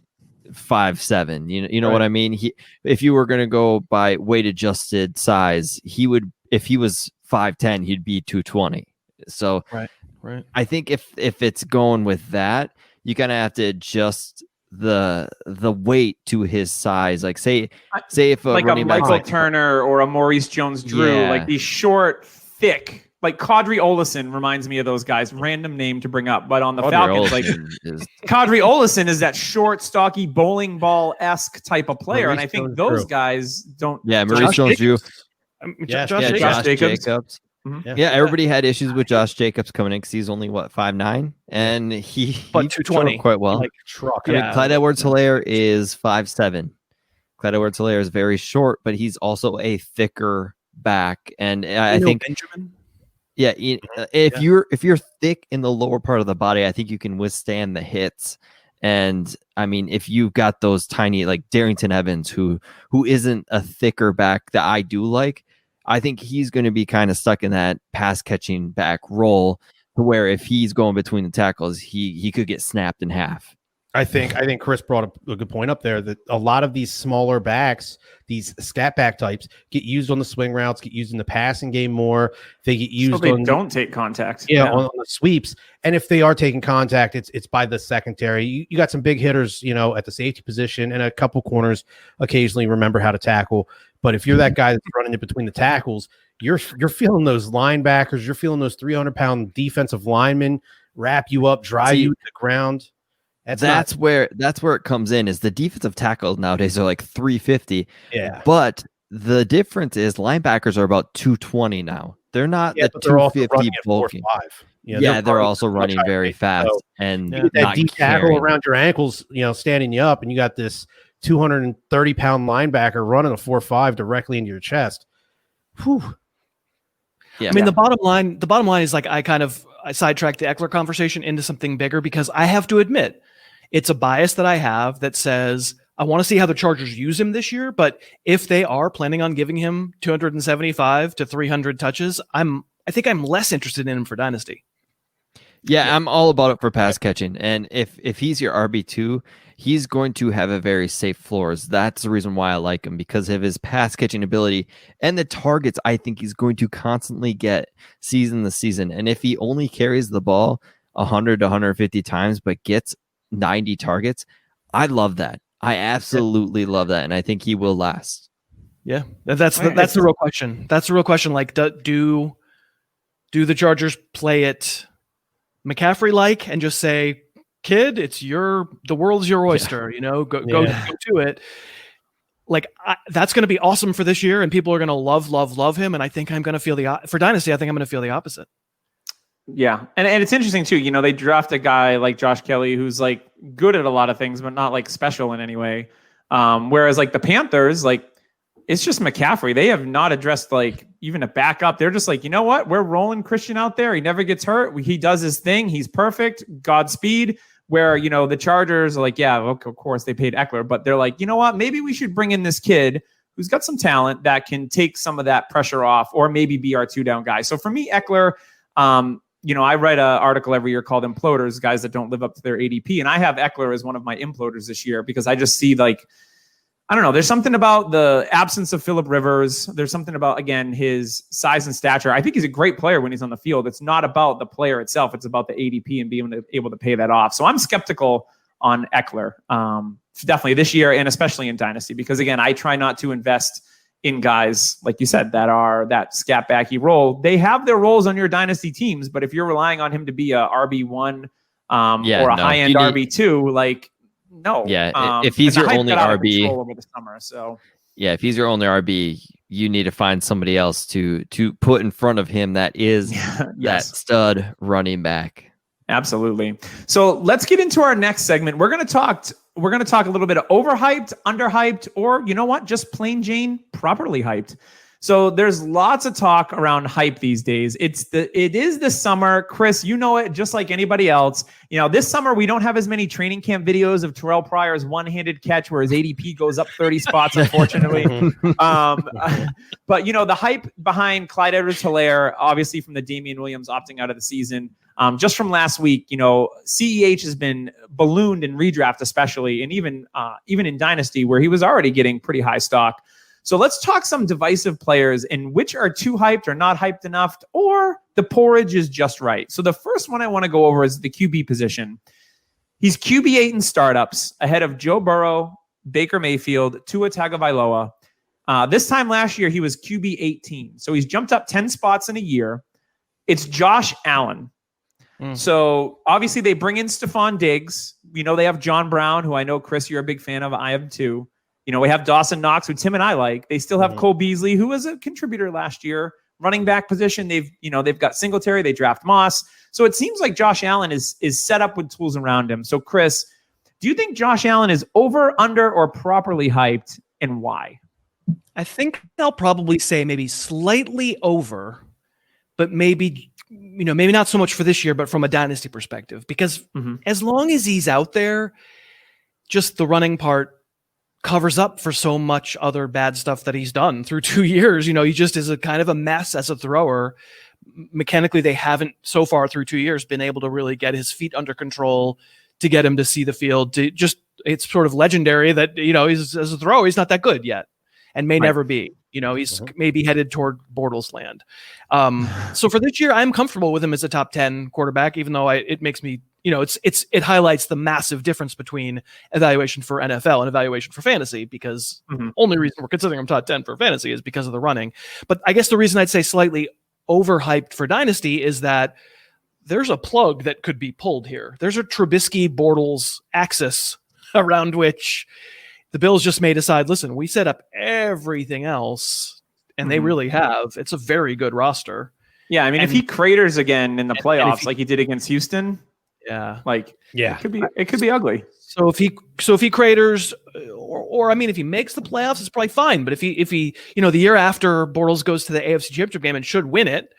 5'7". You know what I mean? If you were going to go by weight adjusted size, if he was 5'10", he'd be 220. So right. I think if it's going with that, you kind of have to adjust the weight to his size. Like say if like a Michael Turner or a Maurice Jones-Drew, like these short, thick. Like Kadri Olesen reminds me of those guys. Random name to bring up, but on the Falcons, Kadri Olesen is that short, stocky, bowling ball-esque type of player, and I think those guys don't. Yeah, Maurice Jones-Drew. Josh Jacobs. Mm-hmm. Yeah, everybody had issues with Josh Jacobs coming in because he's only 5'9", and he 220 quite well. Like truck. I mean, Clyde Edwards-Helaire is 5'7". Clyde Edwards-Helaire is very short, but he's also a thicker back, and I think Benjamin. Yeah, if you're thick in the lower part of the body, I think you can withstand the hits. And I mean, if you've got those tiny, like Darrington Evans, who isn't a thicker back that I do like, I think he's going to be kind of stuck in that pass catching back role, to where if he's going between the tackles, he could get snapped in half. I think Chris brought up a good point up there that a lot of these smaller backs, these scat back types, get used on the swing routes, get used in the passing game more. They get used don't take contact. On the sweeps. And if they are taking contact, it's by the secondary. You got some big hitters, at the safety position, and a couple corners occasionally remember how to tackle. But if you're that guy that's running it between the tackles, you're feeling those linebackers, you're feeling those 300-pound defensive linemen wrap you up, drive you to the ground. That's where it comes in. Is the defensive tackles nowadays are like 350. Yeah. But the difference is linebackers are about 220 now. They're not the 250 bulking. They're also running very fast. So and you get that deep tackle around your ankles, standing you up, and you got this 230-pound linebacker running a 4.5 directly into your chest. Whew. Yeah. I mean, the bottom line is like I sidetracked the Eckler conversation into something bigger, because I have to admit, it's a bias that I have that says I want to see how the Chargers use him this year. But if they are planning on giving him 275 to 300 touches, I think I'm less interested in him for Dynasty. Yeah, I'm all about it for pass catching. And if he's your RB2, he's going to have a very safe floors. That's the reason why I like him, because of his pass catching ability and the targets I think he's going to constantly get season to season. And if he only carries the ball 100 to 150 times but gets 90 targets, I love that. I absolutely love that, and I think he will last. Yeah, that's the real question. That's the real question. Like, do the Chargers play it McCaffrey like and just say, "Kid, the world's your oyster. Go to it." Like, that's going to be awesome for this year, and people are going to love him. And I think I'm going to feel for Dynasty. I think I'm going to feel the opposite. Yeah, and it's interesting too. They draft a guy like Josh Kelly who's like good at a lot of things, but not like special in any way. Whereas like the Panthers, like it's just McCaffrey. They have not addressed like even a backup. They're just like, you know what? We're rolling Christian out there. He never gets hurt. He does his thing. He's perfect. Godspeed. Where the Chargers are like, yeah, okay, of course they paid Eckler, but they're like, you know what? Maybe we should bring in this kid who's got some talent that can take some of that pressure off, or maybe be our 2-down guy. So for me, Eckler. I write an article every year called Imploders, guys that don't live up to their ADP. And I have Eckler as one of my imploders this year, because I just see like, I don't know, there's something about the absence of Phillip Rivers. There's something about, again, his size and stature. I think he's a great player when he's on the field. It's not about the player itself. It's about the ADP and being able to pay that off. So I'm skeptical on Eckler, definitely this year, and especially in Dynasty, because again, I try not to invest in guys, like you said, that are that scat backy role. They have their roles on your Dynasty teams, but if you're relying on him to be a RB1 or a high-end RB2, like, no. Yeah, if he's your only RB over the summer, so yeah, if he's your only RB, you need to find somebody else to put in front of him that is that stud running back. Absolutely. So let's get into our next segment. We're going to talk a little bit of overhyped, underhyped, or you know what, just plain Jane properly hyped. So there's lots of talk around hype these days. It is the summer. Chris, you know it just like anybody else. This summer we don't have as many training camp videos of Terrell Pryor's one-handed catch where his ADP goes up 30 spots, unfortunately. But the hype behind Clyde Edwards-Helaire, obviously from the Damian Williams opting out of the season, Just from last week, CEH has been ballooned in redraft, especially, and even in Dynasty, where he was already getting pretty high stock. So let's talk some divisive players and which are too hyped or not hyped enough, or the porridge is just right. So the first one I want to go over is the QB position. He's QB8 in startups, ahead of Joe Burrow, Baker Mayfield, Tua Tagovailoa. This time last year, he was QB18. So he's jumped up 10 spots in a year. It's Josh Allen. So obviously they bring in Stefan Diggs. They have John Brown, who I know, Chris, you're a big fan of. I am too. We have Dawson Knox, who Tim and I like. They still have Cole Beasley, who was a contributor last year. Running back position, they've got Singletary. They draft Moss. So it seems like Josh Allen is set up with tools around him. So Chris, do you think Josh Allen is over, under, or properly hyped, and why? I think I'll probably say maybe slightly over, but maybe not so much for this year, but from a dynasty perspective, because as long as he's out there, just the running part covers up for so much other bad stuff that he's done through 2 years. He just is a kind of a mess as a thrower. Mechanically, they haven't so far through 2 years been able to really get his feet under control to get him to see the field. It's sort of legendary that, he's as a thrower, he's not that good yet and may never be. He's maybe headed toward Bortles land. So for this year, I'm comfortable with him as a top 10 quarterback, even though it makes me, it highlights the massive difference between evaluation for NFL and evaluation for fantasy, because only reason we're considering him top 10 for fantasy is because of the running. But I guess the reason I'd say slightly overhyped for dynasty is that there's a plug that could be pulled here. There's a Trubisky Bortles axis around which the Bills just may decide, listen, we set up everything else, and they really have. It's a very good roster. Yeah, I mean, if he craters again in the playoffs like he did against Houston, it could be ugly. So if he craters, or I mean, if he makes the playoffs, it's probably fine. But if he the year after Bortles goes to the AFC Championship game and should win it,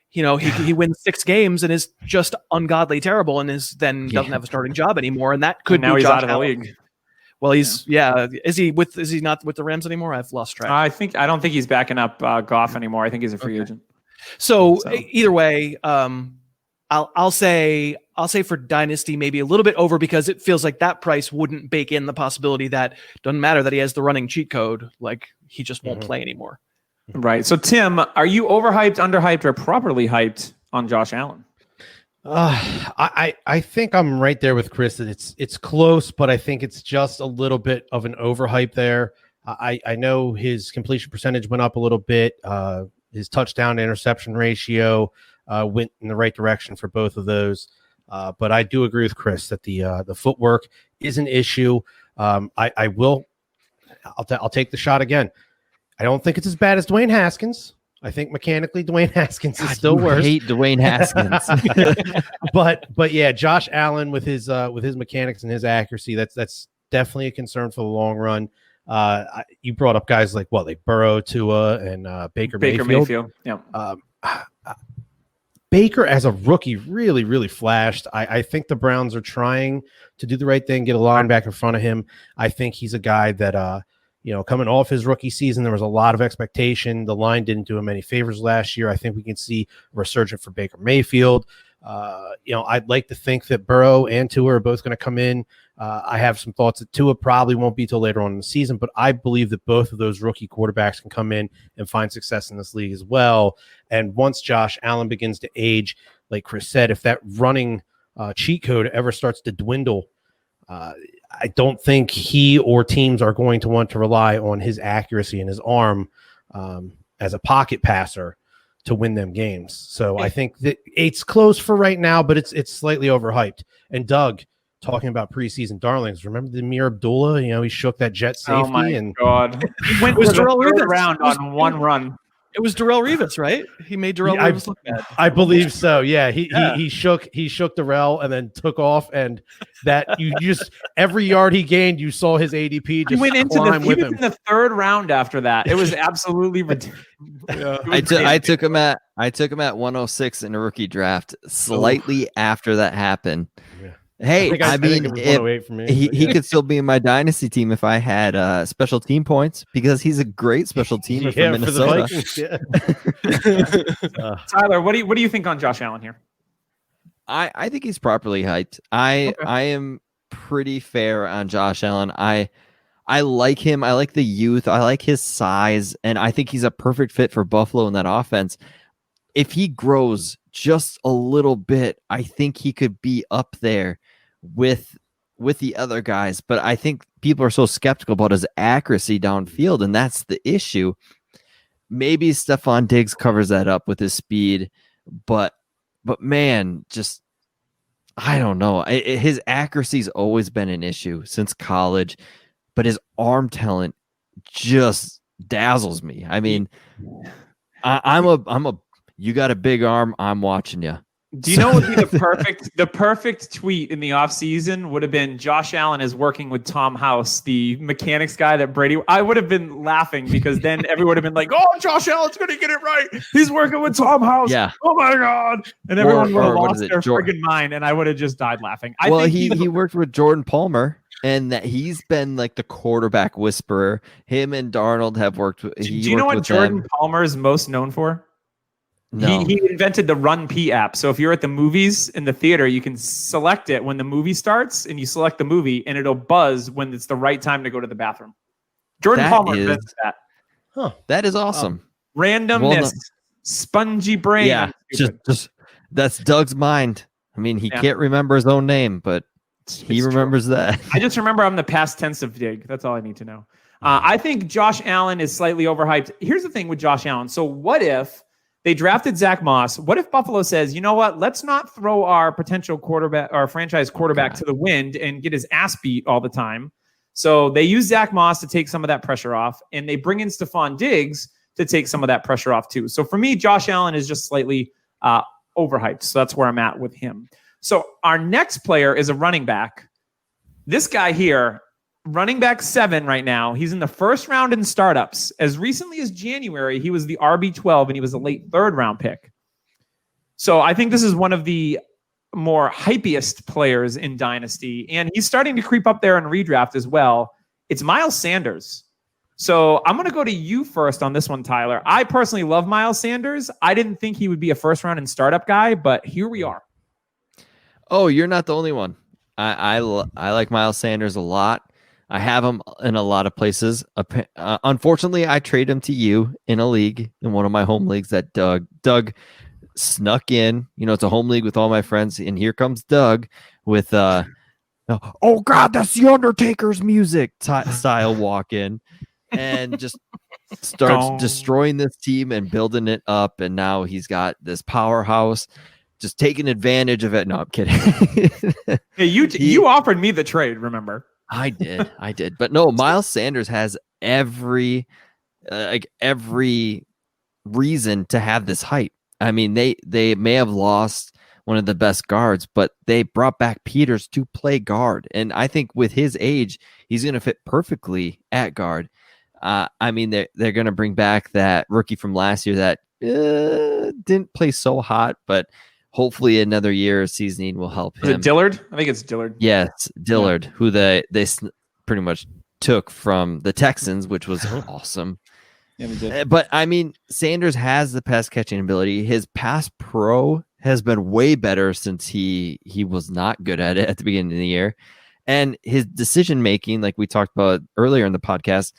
he wins 6 games and is just ungodly terrible, and doesn't have a starting job anymore, and that could now be he's Josh out of the Allen. league. Well, is he not with the Rams anymore? I've lost track. I don't think he's backing up Goff anymore. I think he's a free agent. So either way, I'll say for dynasty maybe a little bit over, because it feels like that price wouldn't bake in the possibility that doesn't matter that he has the running cheat code, like he just won't play anymore. Right. So Tim, are you overhyped, underhyped, or properly hyped on Josh Allen? I think I'm right there with Chris, that it's close, but I think it's just a little bit of an overhype there. I know his completion percentage went up a little bit. His touchdown to interception ratio went in the right direction for both of those. But I do agree with Chris that the footwork is an issue. I'll take the shot again. I don't think it's as bad as Dwayne Haskins. I think mechanically Dwayne Haskins is still worse. I hate Dwayne Haskins. but yeah, Josh Allen with his mechanics and his accuracy, that's definitely a concern for the long run. You brought up guys like Burrow, Tua, and Baker Mayfield. Yeah. Baker as a rookie really, really flashed. I think the Browns are trying to do the right thing, get a linebacker in front of him. I think he's a guy that coming off his rookie season, there was a lot of expectation. The line didn't do him any favors last year. I think we can see a resurgence for Baker Mayfield. I'd like to think that Burrow and Tua are both going to come in. I have some thoughts that Tua probably won't be till later on in the season, but I believe that both of those rookie quarterbacks can come in and find success in this league as well. And once Josh Allen begins to age, like Chris said, if that running cheat code ever starts to dwindle, I don't think he or teams are going to want to rely on his accuracy and his arm as a pocket passer to win them games. So I think that it's close for right now, but it's slightly overhyped. And Doug, talking about preseason darlings, remember the Amir Abdullah? He shook that jet safety. Oh my God! He went to the third round on one run. It was Darrelle Revis, right? He made Darrelle Revis look bad. I believe so. Yeah, he shook Darrelle and then took off, and that you just every yard he gained, you saw his ADP just he went into climb with him. in the third round after that. It was absolutely ridiculous. I took him at 106 in a rookie draft, slightly after that happened. Yeah. Hey, I mean, he could still be in my dynasty team if I had special team points, because he's a great special teamer from Minnesota. Tyler, what do you think on Josh Allen here? I think he's properly hyped. I am pretty fair on Josh Allen. I like him. I like the youth. I like his size, and I think he's a perfect fit for Buffalo in that offense. If he grows just a little bit, I think he could be up there with the other guys. But I think people are so skeptical about his accuracy downfield, and that's the issue. Maybe Stefan Diggs covers that up with his speed, but man, just I don't know. His accuracy's always been an issue since college, but his arm talent just dazzles me. I mean, I'm a you got a big arm, I'm watching you. Do you know what would be the perfect tweet in the offseason would have been Josh Allen is working with Tom House, the mechanics guy that Brady. I would have been laughing because then everyone would have been like, "Oh, Josh Allen's going to get it right. He's working with Tom House. Yeah. Oh my God!" And everyone would have lost their Jordan. friggin' mind, and I would have just died laughing. He worked with Jordan Palmer, and that he's been like the quarterback whisperer. Him and Darnold have worked. Do you know what Jordan Palmer is most known for? No. He invented the Run P app. So if you're at the movies in the theater, you can select it when the movie starts, and you select the movie, and it'll buzz when it's the right time to go to the bathroom. Jordan Palmer invented that. Huh. That is awesome. Randomness, spongy brain. Yeah, just that's Doug's mind. I mean, he can't remember his own name, but he remembers that. I just remember I'm the past tense of Dig. That's all I need to know. I think Josh Allen is slightly overhyped. Here's the thing with Josh Allen. So what if they drafted Zach Moss? What if Buffalo says, you know what? Let's not throw our potential quarterback, our franchise quarterback to the wind and get his ass beat all the time. So they use Zach Moss to take some of that pressure off, and they bring in Stefan Diggs to take some of that pressure off too. So for me, Josh Allen is just slightly overhyped. So that's where I'm at with him. So our next player is a running back. This guy here, running back 7 right now. He's in the first round in startups. As recently as January, he was the RB12, and he was a late 3rd round pick. So I think this is one of the more hypiest players in Dynasty, and he's starting to creep up there in redraft as well. It's Miles Sanders. So I'm going to go to you first on this one, Tyler. I personally love Miles Sanders. I didn't think he would be a first round in startup guy, but here we are. Oh, you're not the only one. I like Miles Sanders a lot. I have him in a lot of places. Unfortunately, I trade him to you in a league, in one of my home leagues that Doug snuck in. You know, it's a home league with all my friends, and here comes Doug with oh God, that's the Undertaker's music style walk in, and just starts destroying this team and building it up. And now he's got this powerhouse, just taking advantage of it. No, I'm kidding. Hey, you offered me the trade, remember? I did. But no, Miles Sanders has every reason to have this hype. I mean, they may have lost one of the best guards, but they brought back Peters to play guard. And I think with his age, he's going to fit perfectly at guard. I mean, they're going to bring back that rookie from last year that didn't play so hot, but hopefully another year of seasoning will help him. Is it Dillard? I think it's Dillard. Yes, Dillard, who they pretty much took from the Texans, which was awesome. Yeah, they did. But I mean, Sanders has the pass catching ability. His pass pro has been way better since he was not good at it at the beginning of the year. And his decision making, like we talked about earlier in the podcast,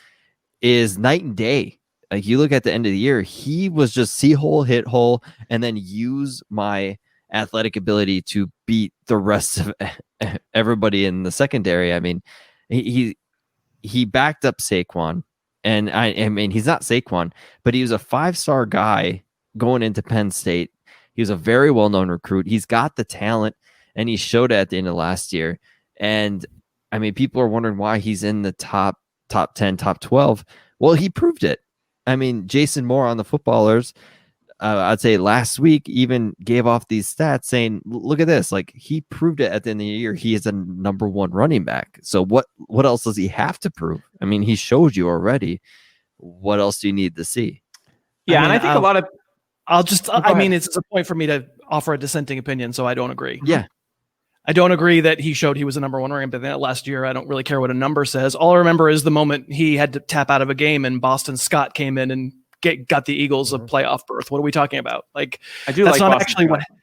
is night and day. Like you look at the end of the year, he was just see hole, hit hole, and then use my athletic ability to beat the rest of everybody in the secondary. I mean, he backed up Saquon, and I mean, he's not Saquon, but he was a 5-star guy going into Penn State. He was a very well-known recruit. He's got the talent, and he showed it at the end of last year. And I mean, people are wondering why he's in the top 10, top 12. Well, he proved it. I mean, Jason Moore on the Footballers, I'd say last week even gave off these stats saying, look at this. Like he proved it at the end of the year. He is a number 1 running back. So what else does he have to prove? I mean, he showed you already. What else do you need to see? Yeah. I think a lot of, I mean, it's a point for me to offer a dissenting opinion. So I don't agree. Yeah. I don't agree that he showed he was a number 1 running back last year. I don't really care what a number says. All I remember is the moment he had to tap out of a game and Boston Scott came in and got the Eagles a playoff berth. What are we talking about? Like, I do that's like not Boston actually Scott.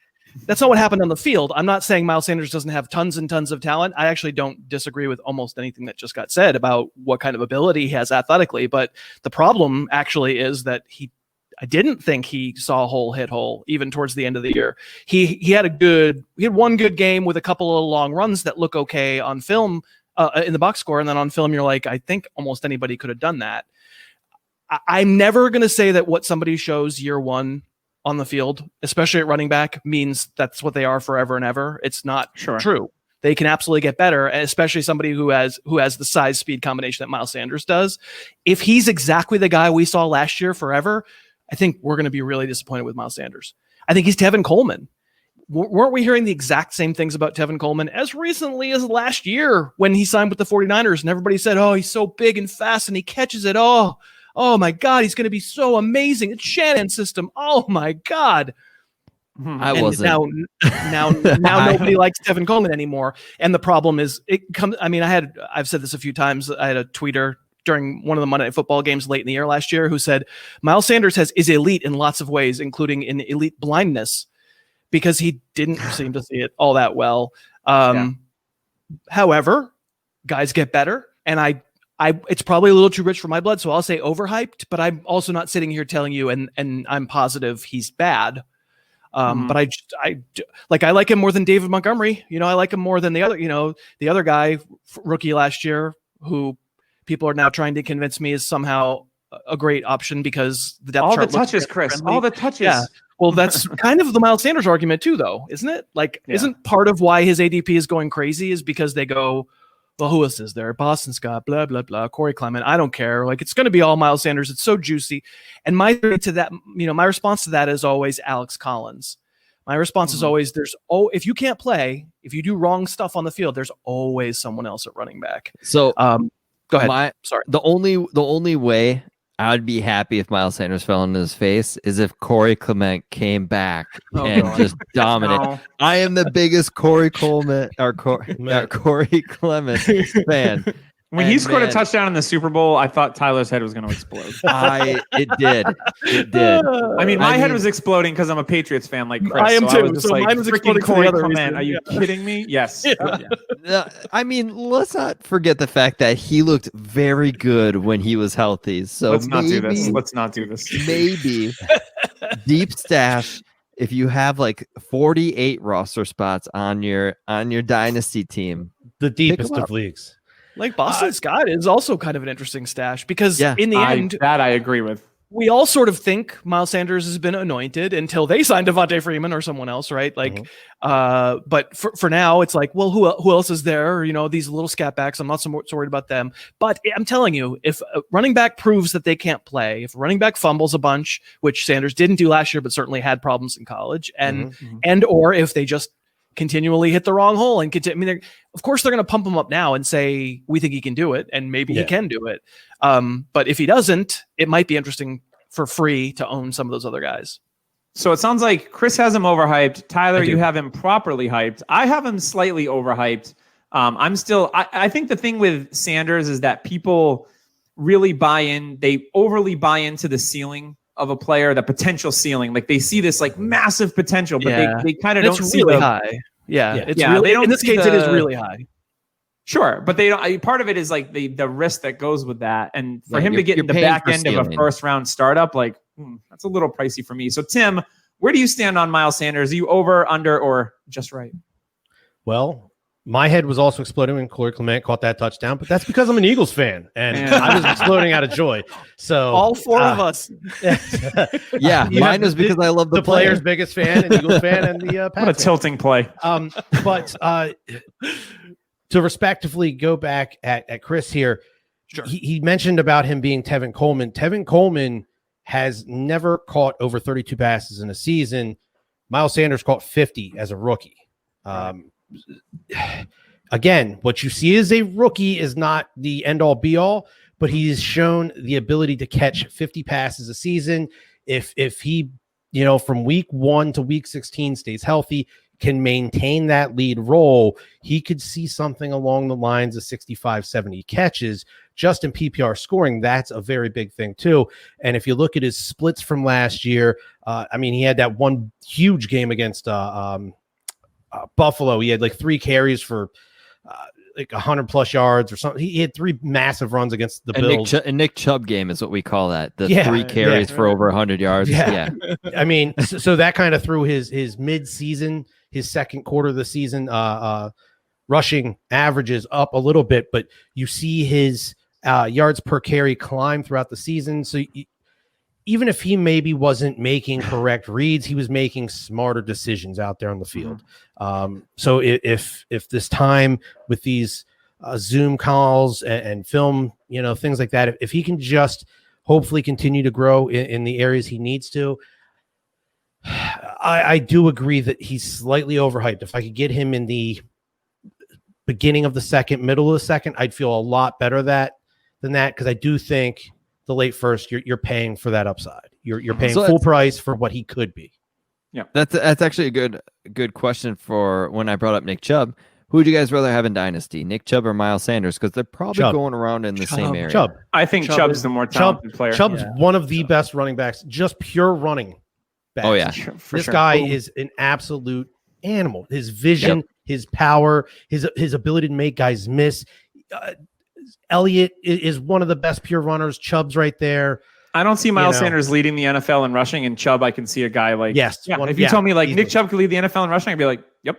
that's not what happened on the field. I'm not saying Miles Sanders doesn't have tons and tons of talent. I actually don't disagree with almost anything that just got said about what kind of ability he has athletically. But the problem actually is that I didn't think he saw a hole hit hole even towards the end of the year. He had one good game with a couple of long runs that look okay on film in the box score. And then on film, you're like, I think almost anybody could have done that. I'm never going to say that what somebody shows year one on the field, especially at running back, means that's what they are forever and ever. It's not true. They can absolutely get better, especially somebody who has the size speed combination that Miles Sanders does. If he's exactly the guy we saw last year forever, I think we're going to be really disappointed with Miles Sanders. I think he's Tevin Coleman. Weren't we hearing the exact same things about Tevin Coleman as recently as last year when he signed with the 49ers and everybody said, oh, he's so big and fast and he catches it. Oh my God, he's going to be so amazing. It's Shannon's system. Oh my God. I wasn't. Now nobody likes Tevin Coleman anymore. And the problem is I've said this a few times. I had a tweeter during one of the Monday Night Football games late in the year last year who said Miles Sanders is elite in lots of ways, including in elite blindness, because he didn't seem to see it all that well. However, guys get better, and it's probably a little too rich for my blood, so I'll say overhyped, but I'm also not sitting here telling you, and I'm positive he's bad. But I like him more than David Montgomery. I like him more than the other guy, rookie last year, who people are now trying to convince me is somehow a great option because the depth all chart the touches, Chris, friendly. all the touches. Yeah. Well, that's kind of the Miles Sanders argument too, though, isn't it? Isn't part of why his ADP is going crazy is because they go, well, who else is there? Boston Scott, blah, blah, blah, Corey Clement. I don't care. It's going to be all Miles Sanders. It's so juicy. And my response to that is always Alex Collins. My response is always if you can't play, if you do wrong stuff on the field, there's always someone else at running back. So go ahead. Sorry. The only way I would be happy if Miles Sanders fell into his face is if Corey Clement came back and just dominated. No. I am the biggest Corey Clement fan. When he scored a touchdown in the Super Bowl, I thought Tyler's head was going to explode. It did. My head was exploding because I'm a Patriots fan, like Chris. I am too. Was just so mine was exploding for the other reason. Are you kidding me? Yes. Let's not forget the fact that he looked very good when he was healthy. So let's not do this. Maybe deep stash. If you have 48 roster spots on your dynasty team, the deepest of leagues. Boston Scott is also kind of an interesting stash because in the end, that I agree with. We all sort of think Miles Sanders has been anointed until they signed Devontae Freeman or someone else, right? But for now, it's well, who else is there? These little scat backs. I'm not so worried about them. But I'm telling you, if a running back proves that they can't play, if a running back fumbles a bunch, which Sanders didn't do last year, but certainly had problems in college, and or if they just continually hit the wrong hole and continue. Of course, they're going to pump him up now and say we think he can do it, and maybe he can do it. But if he doesn't, it might be interesting for free to own some of those other guys. So it sounds like Chris has him overhyped. Tyler, you have him properly hyped. I have him slightly overhyped. I think the thing with Sanders is that people really buy in. They overly buy into the ceiling of a player, the potential ceiling. They see this massive potential, but they kind of don't see really high. It's really, they don't, in this case, it is really high. Sure, but they don't. Part of it is the risk that goes with that, and for him to get in the back end of a first round startup, that's a little pricey for me. So Tim, where do you stand on Miles Sanders? Are you over, under, or just right? Well, my head was also exploding when Corey Clement caught that touchdown, but that's because I'm an Eagles fan and I was exploding out of joy. So all four of us. Mine was because I love the player's biggest fan and Eagles fan and the Pat what a tilting play. But to respectively go back at Chris here, sure. He mentioned about him being Tevin Coleman. Tevin Coleman has never caught over 32 passes in a season. Miles Sanders caught 50 as a rookie. Again, what you see as a rookie is not the end-all be-all, but he's shown the ability to catch 50 passes a season. If he, from week 1 to week 16 stays healthy, can maintain that lead role, he could see something along the lines of 65, 70 catches just in PPR scoring. That's a very big thing too. And if you look at his splits from last year, he had that one huge game against Buffalo. He had like 3 carries for like 100 plus yards or something. He had 3 massive runs against the Bills. Nick Chubb game is what we call that. The 3 carries for over 100 yards. Yeah. I mean, so that kind of threw his mid-season, his second quarter of the season rushing averages up a little bit, but you see his yards per carry climb throughout the season. So even if he maybe wasn't making correct reads, he was making smarter decisions out there on the field. So if this time with these Zoom calls and film, things like that, if he can just hopefully continue to grow in the areas he needs to, I do agree that he's slightly overhyped. If I could get him in the beginning of the second, middle of the second, I'd feel a lot better than that, because I do think the late first, you're paying for that upside. You're paying full price for what he could be. Yeah, that's actually a good question for when I brought up Nick Chubb. Who would you guys rather have in Dynasty, Nick Chubb or Miles Sanders? Because they're probably going around in the same area. Chubb. I think Chubb's the more talented player. Chubb's one of the best running backs, just pure running backs. Oh yeah, this guy is an absolute animal. His vision, his power, his ability to make guys miss. Elliott is one of the best pure runners. Chubb's right there. I don't see Miles Sanders leading the NFL in rushing, and Chubb, I can see a guy like if you told me like easily. Nick Chubb could lead the NFL in rushing, I'd be like, yep,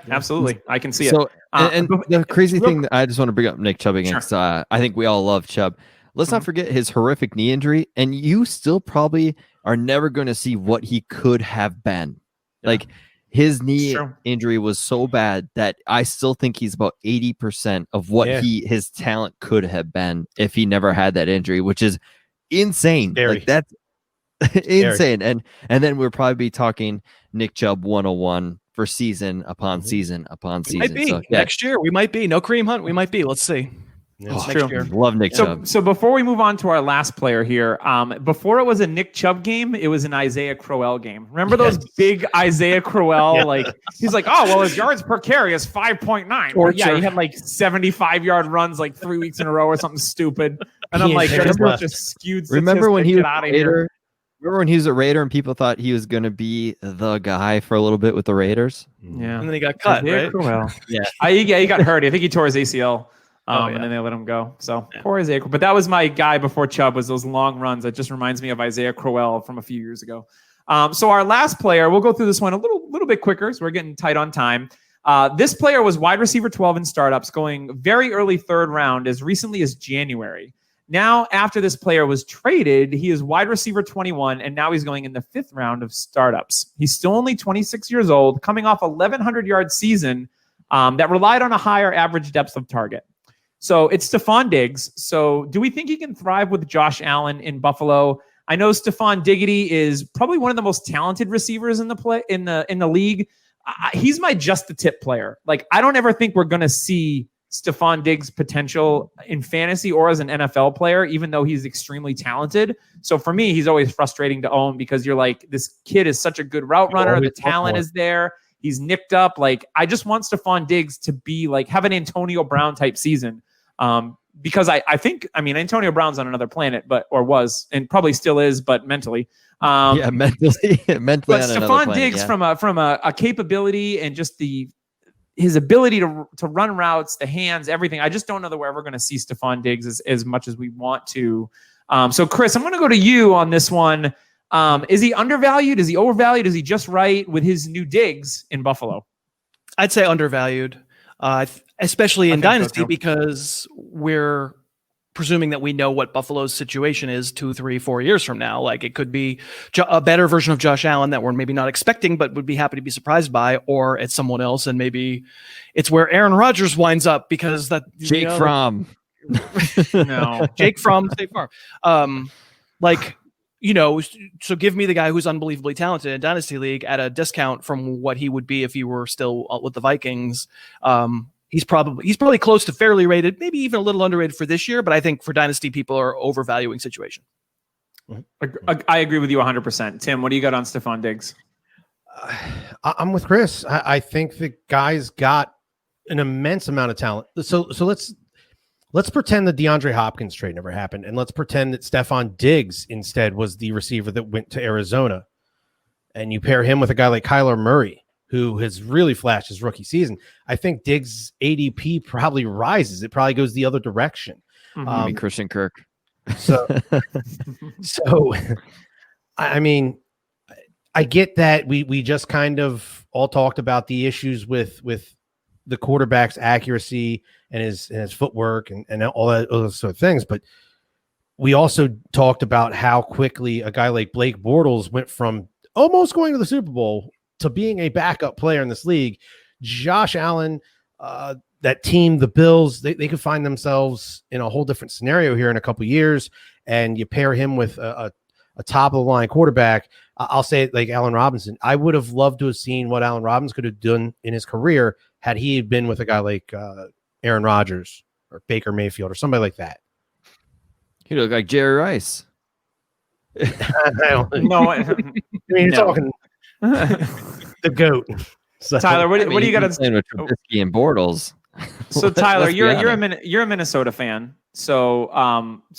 absolutely, I can see it. And the crazy thing that I just want to bring up Nick Chubb against, I think we all love Chubb. Let's not forget his horrific knee injury, and you still probably are never going to see what he could have been. Like his knee injury was so bad that I still think he's about 80% of what his talent could have been if he never had that injury, which is insane. Like that's insane. And then we'll probably be talking Nick Chubb 101 for season upon season upon season. Might be. So, next year we might be. No Kareem Hunt, we might be. Let's see. Next year. Love Nick Chubb. So before we move on to our last player here, before it was a Nick Chubb game, it was an Isaiah Crowell game. Remember those big Isaiah Crowell? Like he's like, oh well, his yards per carry is 5.9. Or he had like 75-yard runs like 3 weeks in a row or something stupid. And I'm like, that's just skewed. Remember when he was out of here? Remember when he was a Raider and people thought he was going to be the guy for a little bit with the Raiders? Yeah, and then he got cut. Right? He got hurt. I think he tore his ACL. And then they let him go. So poor Isaiah. But that was my guy before Chubb, was those long runs. That just reminds me of Isaiah Crowell from a few years ago. So our last player, we'll go through this one a little bit quicker, so we're getting tight on time. This player was wide receiver 12 in startups, going very early third round as recently as January. Now, after this player was traded, he is wide receiver 21, and now he's going in the 5th round of startups. He's still only 26 years old, coming off a 1,100-yard season that relied on a higher average depth of target. So it's Stefan Diggs. So do we think he can thrive with Josh Allen in Buffalo? I know Stefan Diggity is probably one of the most talented receivers in the league. He's my just the tip player. Like I don't ever think we're going to see Stefan Diggs' potential in fantasy or as an NFL player, even though he's extremely talented. So for me, he's always frustrating to own because you're like, this kid is such a good route runner. The talent is there. He's nicked up. Like I just want Stefan Diggs to be like, have an Antonio Brown type season. Because I think Antonio Brown's on another planet, or was, and probably still is, but mentally. Mentally. But Stefan Diggs from a capability and just his ability to run routes, the hands, everything. I just don't know that we're ever going to see Stefan Diggs as much as we want to. So Chris, I'm going to go to you on this one. Is he undervalued? Is he overvalued? Is he just right with his new Diggs in Buffalo? I'd say undervalued. Especially in Dynasty, because we're presuming that we know what Buffalo's situation is 2, 3, 4 years from now. Like it could be a better version of Josh Allen that we're maybe not expecting, but would be happy to be surprised by, or it's someone else. And maybe it's where Aaron Rodgers winds up because that Jake Fromm. No, Jake Fromm, State Farm. So give me the guy who's unbelievably talented in Dynasty League at a discount from what he would be if he were still with the Vikings. He's probably close to fairly rated, maybe even a little underrated for this year, but I think for Dynasty, people are overvaluing situation. I agree with you 100%. Tim, what do you got on Stefan Diggs? I'm with Chris. I think the guy's got an immense amount of talent. So let's pretend the DeAndre Hopkins trade never happened, and let's pretend that Stefan Diggs instead was the receiver that went to Arizona, and you pair him with a guy like Kyler Murray, who has really flashed his rookie season. I think Diggs' ADP probably rises. It probably goes the other direction. Maybe Christian Kirk. So I mean, I get that we just kind of all talked about the issues with the quarterback's accuracy and his footwork and all those sort of things, but we also talked about how quickly a guy like Blake Bortles went from almost going to the Super Bowl to being a backup player in this league. Josh Allen, that team, the Bills, they could find themselves in a whole different scenario here in a couple of years, and you pair him with a top of the line quarterback. I'll say it like Allen Robinson. I would have loved to have seen what Allen Robinson could have done in his career had he been with a guy like Aaron Rodgers or Baker Mayfield or somebody like that. He looked like Jerry Rice. I don't No, I mean, you're talking the GOAT. So, Tyler, what do you got to playing with Trubisky and Bortles? So Tyler, Let's be you're a Minnesota fan. So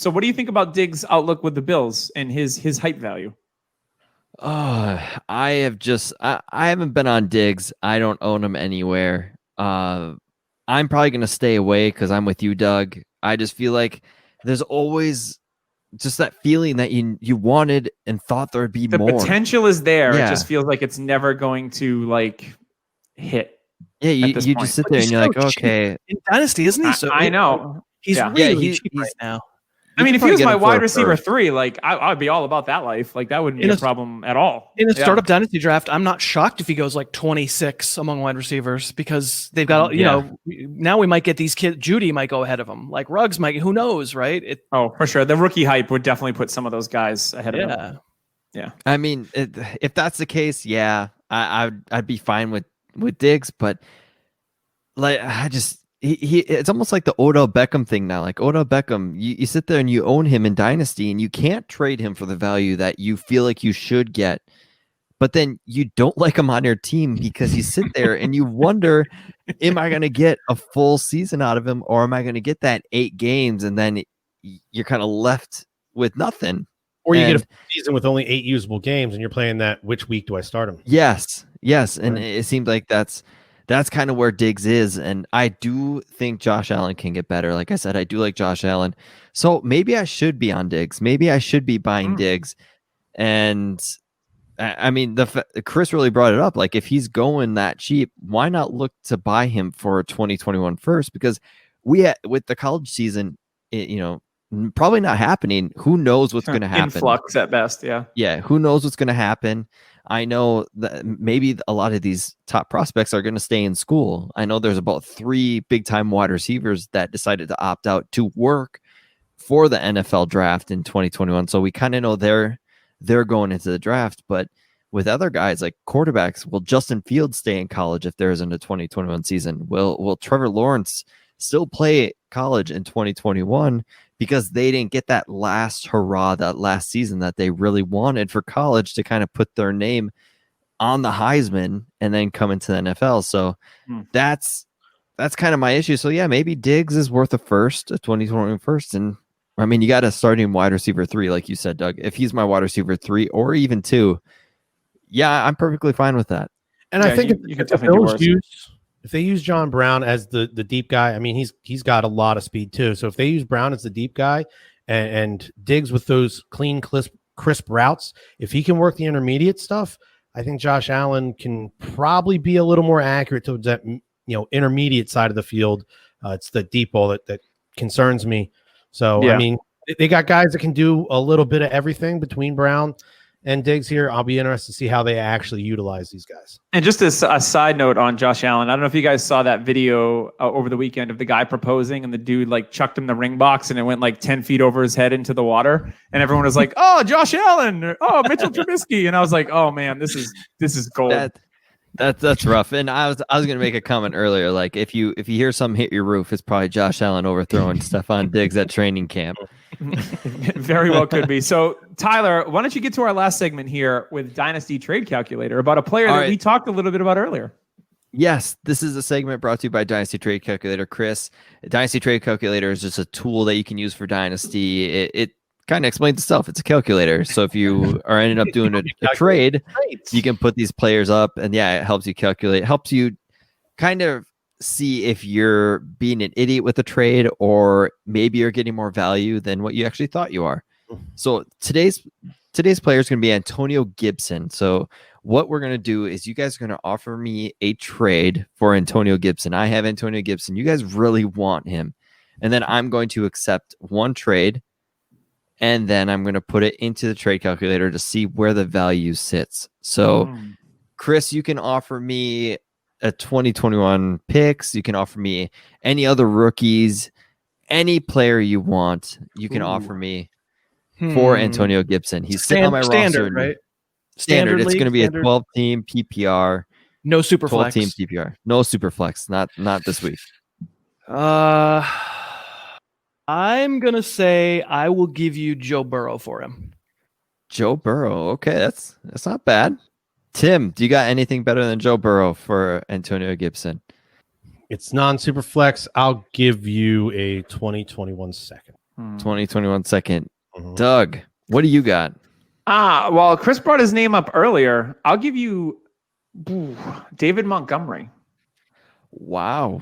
what do you think about Diggs' outlook with the Bills and his hype value? I haven't been on Diggs. I don't own him anywhere. I'm probably gonna stay away because I'm with you, Doug. I just feel like there's always just that feeling that you wanted and thought there would be The more. potential is there. Yeah. It just feels like it's never going to like hit. Yeah, you this just point. sit there and you're like, okay. In Dynasty, isn't he? So I know. he's Yeah. really Yeah, cheap right now. I mean, You if can he was probably my get him for wide a receiver first. 3, like I'd be all about that life. Like that wouldn't be In a a- problem at all. In a Yeah. startup Dynasty draft, I'm not shocked if he goes like 26 among wide receivers because they've got, you know, now we might get these kids. Judy might go ahead of him. Like Ruggs might, who knows, right? Oh, for sure. The rookie hype would definitely put some of those guys ahead of him. Yeah. Yeah. I mean, if that's the case, yeah, I'd be fine with Diggs, but like I just he it's almost like the Odell Beckham thing now. Like Odell Beckham, you sit there and you own him in Dynasty, and you can't trade him for the value that you feel like you should get. But then you don't like him on your team because you sit there and you wonder, am I going to get a full season out of him, or am I going to get that 8 games and then you're kind of left with nothing? Or you And- get a season with only 8 usable games, and you're playing that. Which week do I start him? Yes, and it seems like that's kind of where Diggs is, and I do think Josh Allen can get better. Like I said, I do like Josh Allen, so maybe I should be on Diggs. Maybe I should be buying Diggs, and I mean, Chris really brought it up. Like if he's going that cheap, why not look to buy him for 2021 first? Because with the college season, probably not happening. Who knows what's going to happen? Influx at best. Yeah. Yeah, who knows what's going to happen? I know that maybe a lot of these top prospects are going to stay in school. I know there's about 3 big-time wide receivers that decided to opt out to work for the NFL draft in 2021. So we kind of know they're going into the draft. But with other guys like quarterbacks, will Justin Fields stay in college if there isn't a 2021 season? Will Trevor Lawrence still play college in 2021? Because they didn't get that last hurrah, that last season that they really wanted for college to kind of put their name on the Heisman and then come into the NFL. So that's kind of my issue. So yeah, maybe Diggs is worth a 2021 first. And I mean, you got a starting wide receiver 3, like you said, Doug. If he's my wide receiver 3 or even 2, yeah, I'm perfectly fine with that. And Yeah, I think you could if definitely do worse. if they use John Brown as the deep guy, I mean, he's got a lot of speed too. So if they use Brown as the deep guy and Diggs with those clean, crisp routes, if he can work the intermediate stuff, I think Josh Allen can probably be a little more accurate towards that intermediate side of the field. It's the deep ball that concerns me. So Yeah. I mean, they got guys that can do a little bit of everything between Brown and Diggs here. I'll be interested to see how they actually utilize these guys. And just as a side note on Josh Allen, I don't know if you guys saw that video over the weekend of the guy proposing and the dude like chucked him the ring box and it went like 10 feet over his head into the water. And everyone was like, oh, Josh Allen, or, oh, Mitchell Trubisky. And I was like, oh man, this is gold. That's rough. And I was gonna make a comment earlier. Like if you hear something hit your roof, it's probably Josh Allen overthrowing Stefan Diggs at training camp. Very well could be. So Tyler, why don't you get to our last segment here with Dynasty Trade Calculator about a player that we talked a little bit about earlier. Yes, this is a segment brought to you by Dynasty Trade Calculator. Chris, Dynasty Trade Calculator is just a tool that you can use for Dynasty. It kind of explains itself. It's a calculator. So if you are ending up doing a trade, you can put these players up, and yeah, it helps you calculate. It helps you kind of see if you're being an idiot with a trade, or maybe you're getting more value than what you actually thought you are. So today's player is going to be Antonio Gibson. So what we're going to do is you guys are going to offer me a trade for Antonio Gibson. I have Antonio Gibson. You guys really want him. And then I'm going to accept one trade, and then I'm going to put it into the trade calculator to see where the value sits. So, Chris, you can offer me a 2021 picks. You can offer me any other rookies, any player you want. You can offer me for Antonio Gibson. He's sitting on my roster, right? Standard. It's going to be a 12-team PPR. No super 12-team flex. PPR. No super flex. Not this week. I'm going to say I will give you Joe Burrow for him. Joe Burrow. Okay, that's not bad. Tim, do you got anything better than Joe Burrow for Antonio Gibson? It's non-super flex. I'll give you a 2021 second. 2021 second. Doug, what do you got? Well, Chris brought his name up earlier. I'll give you David Montgomery. Wow.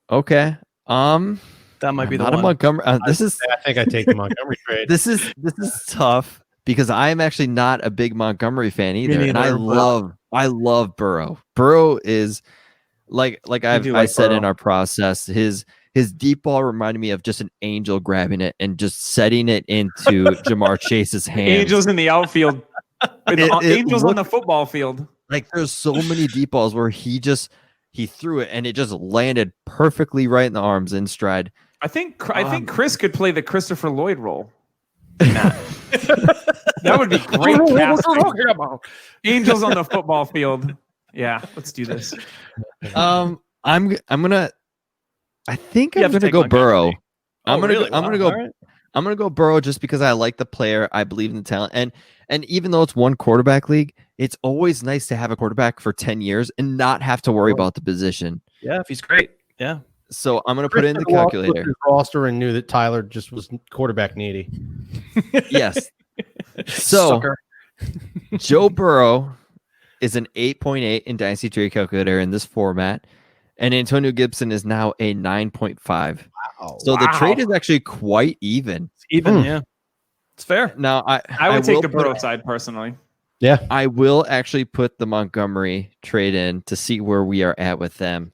Okay. That might be the not one. a Montgomery. I think I take the Montgomery trade. This is tough because I am actually not a big Montgomery fan either, and I love Burrow. Burrow is like I said Burrow. in our process, his deep ball reminded me of just an angel grabbing it and just setting it into Jamar Chase's hands. Angels in the outfield. Angels on the football field. Like there's so many deep balls where he threw it and it just landed perfectly right in the arms in stride. I think Chris could play the Christopher Lloyd role. That would be great casting. Angels on the football field. Yeah, let's do this. I'm gonna go Montgomery. Burrow. I'm gonna go Burrow just because I like the player. I believe in the talent, and even though it's one quarterback league, it's always nice to have a quarterback for 10 years and not have to worry about the position. Yeah, if he's great. Yeah. So I'm gonna put it in the calculator. His roster and knew that Tyler just was quarterback needy. Yes. So Sucker. Joe Burrow is an 8.8 in Dynasty Trade Calculator in this format, and Antonio Gibson is now a 9.5. Wow. So the trade is actually quite even. Yeah. It's fair. Now I would take will the Burrow put- side personally. Yeah. I will actually put the Montgomery trade in to see where we are at with them.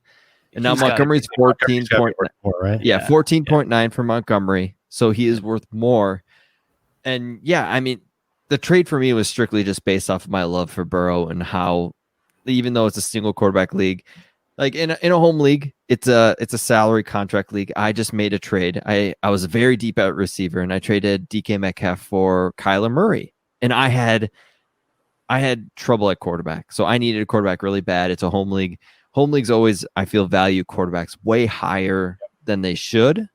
And now He's gotta Montgomery's 14.9. Right? Yeah, 14.9 for Montgomery. So he is worth more. And yeah, I mean, the trade for me was strictly just based off of my love for Burrow and how, even though it's a single quarterback league, like in a home league, it's a salary contract league. I just made a trade. I was very deep at receiver, and I traded DK Metcalf for Kyler Murray. And I had trouble at quarterback, so I needed a quarterback really bad. It's a home league. Home leagues always, I feel, value quarterbacks way higher than they should.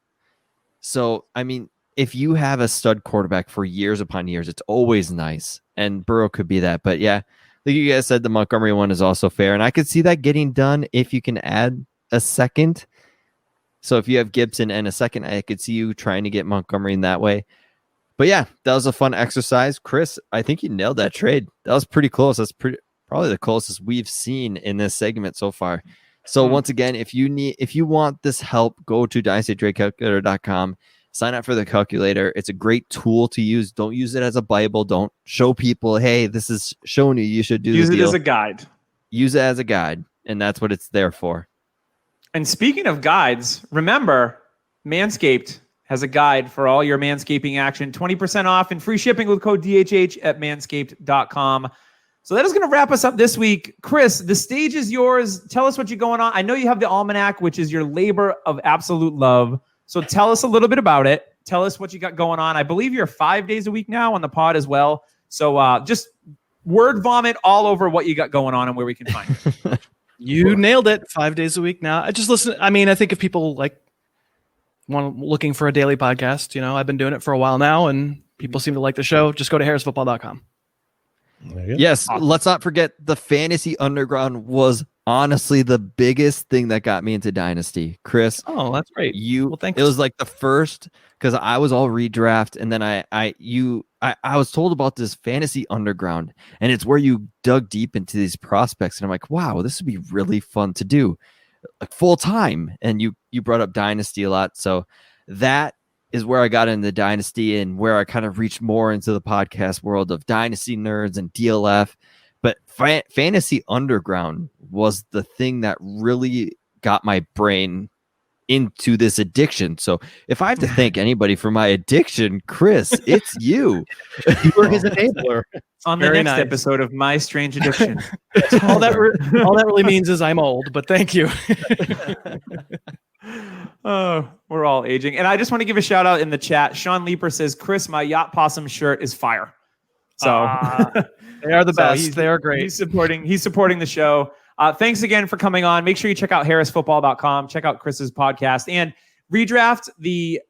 So, I mean, if you have a stud quarterback for years upon years, it's always nice. And Burrow could be that. But yeah, like you guys said, the Montgomery one is also fair. And I could see that getting done if you can add a second. So if you have Gibson and a second, I could see you trying to get Montgomery in that way. But yeah, that was a fun exercise. Chris, I think you nailed that trade. That was pretty close. That's probably the closest we've seen in this segment so far. So once again, if you want this help, go to dynastytradecalculator.com. Sign up for the calculator. It's a great tool to use. Don't use it as a Bible. Don't show people, hey, this is showing you should do Use this it deal. as a guide. Use it as a guide, and that's what it's there for. And speaking of guides, remember, Manscaped has a guide for all your manscaping action. 20% off and free shipping with code DHH at manscaped.com. So that is going to wrap us up this week. Chris, the stage is yours. Tell us what you're going on. I know you have the Almanac, which is your labor of absolute love. So tell us a little bit about it. Tell us what you got going on. I believe you're 5 days a week now on the pod as well. So just word vomit all over what you got going on and where we can find it. You nailed it. 5 days a week now. I just listen. I mean, I think if people looking for a daily podcast, I've been doing it for a while now, and people seem to like the show. Just go to harrisfootball.com. Yes, let's not forget the Fantasy Underground was honestly the biggest thing that got me into Dynasty. Chris, oh, that's great. It was like the first, because I was all redraft, and then I was told about this Fantasy Underground, and it's where you dug deep into these prospects, and I'm like, wow, this would be really fun to do, like full time. And you brought up Dynasty a lot, so that is where I got into Dynasty and where I kind of reached more into the podcast world of Dynasty nerds and DLF. But Fantasy Underground was the thing that really got my brain into this addiction. So if I have to thank anybody for my addiction, Chris, it's you. You were his enabler. On the Very next nice. episode of My Strange Addiction. all that really means is I'm old, but thank you. Oh, we're all aging. And I just want to give a shout out in the chat. Sean Leeper says, Chris, my Yacht Possum shirt is fire. So They are the best. he's- They are great. He's supporting the show. Thanks again for coming on. Make sure you check out harrisfootball.com. Check out Chris's podcast. And Redraft, the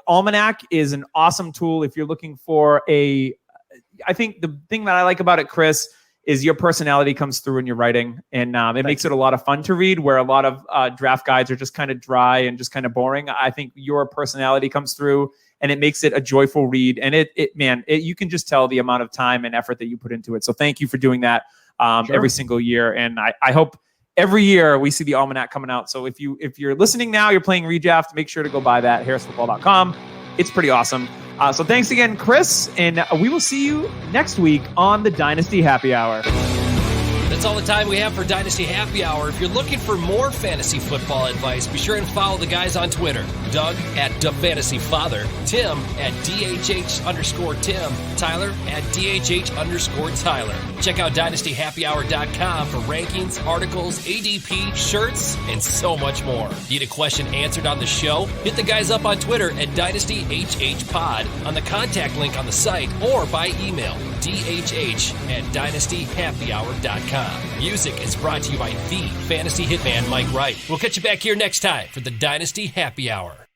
Almanac is an awesome tool if you're looking for I think the thing that I like about it, Chris, is your personality comes through in your writing, and it makes it a lot of fun to read, where a lot of draft guides are just kind of dry and just kind of boring. I think your personality comes through, and it makes it a joyful read. And you can just tell the amount of time and effort that you put into it. So thank you for doing that every single year. And I hope every year we see the Almanac coming out. So if you're listening now, you're playing Redraft, make sure to go buy that, harrisfootball.com. It's pretty awesome. So thanks again, Chris, and we will see you next week on the Dynasty Happy Hour. That's all the time we have for Dynasty Happy Hour. If you're looking for more fantasy football advice, be sure and follow the guys on Twitter. Doug at DuFantasyFather, Tim at DHH_Tim, Tyler at DHH_Tyler. Check out DynastyHappyHour.com for rankings, articles, ADP, shirts, and so much more. Need a question answered on the show? Hit the guys up on Twitter at DynastyHHPod, on the contact link on the site, or by email, DHH@DynastyHappyHour.com. Music is brought to you by the Fantasy Hitman Mike Wright. We'll catch you back here next time for the Dynasty Happy Hour.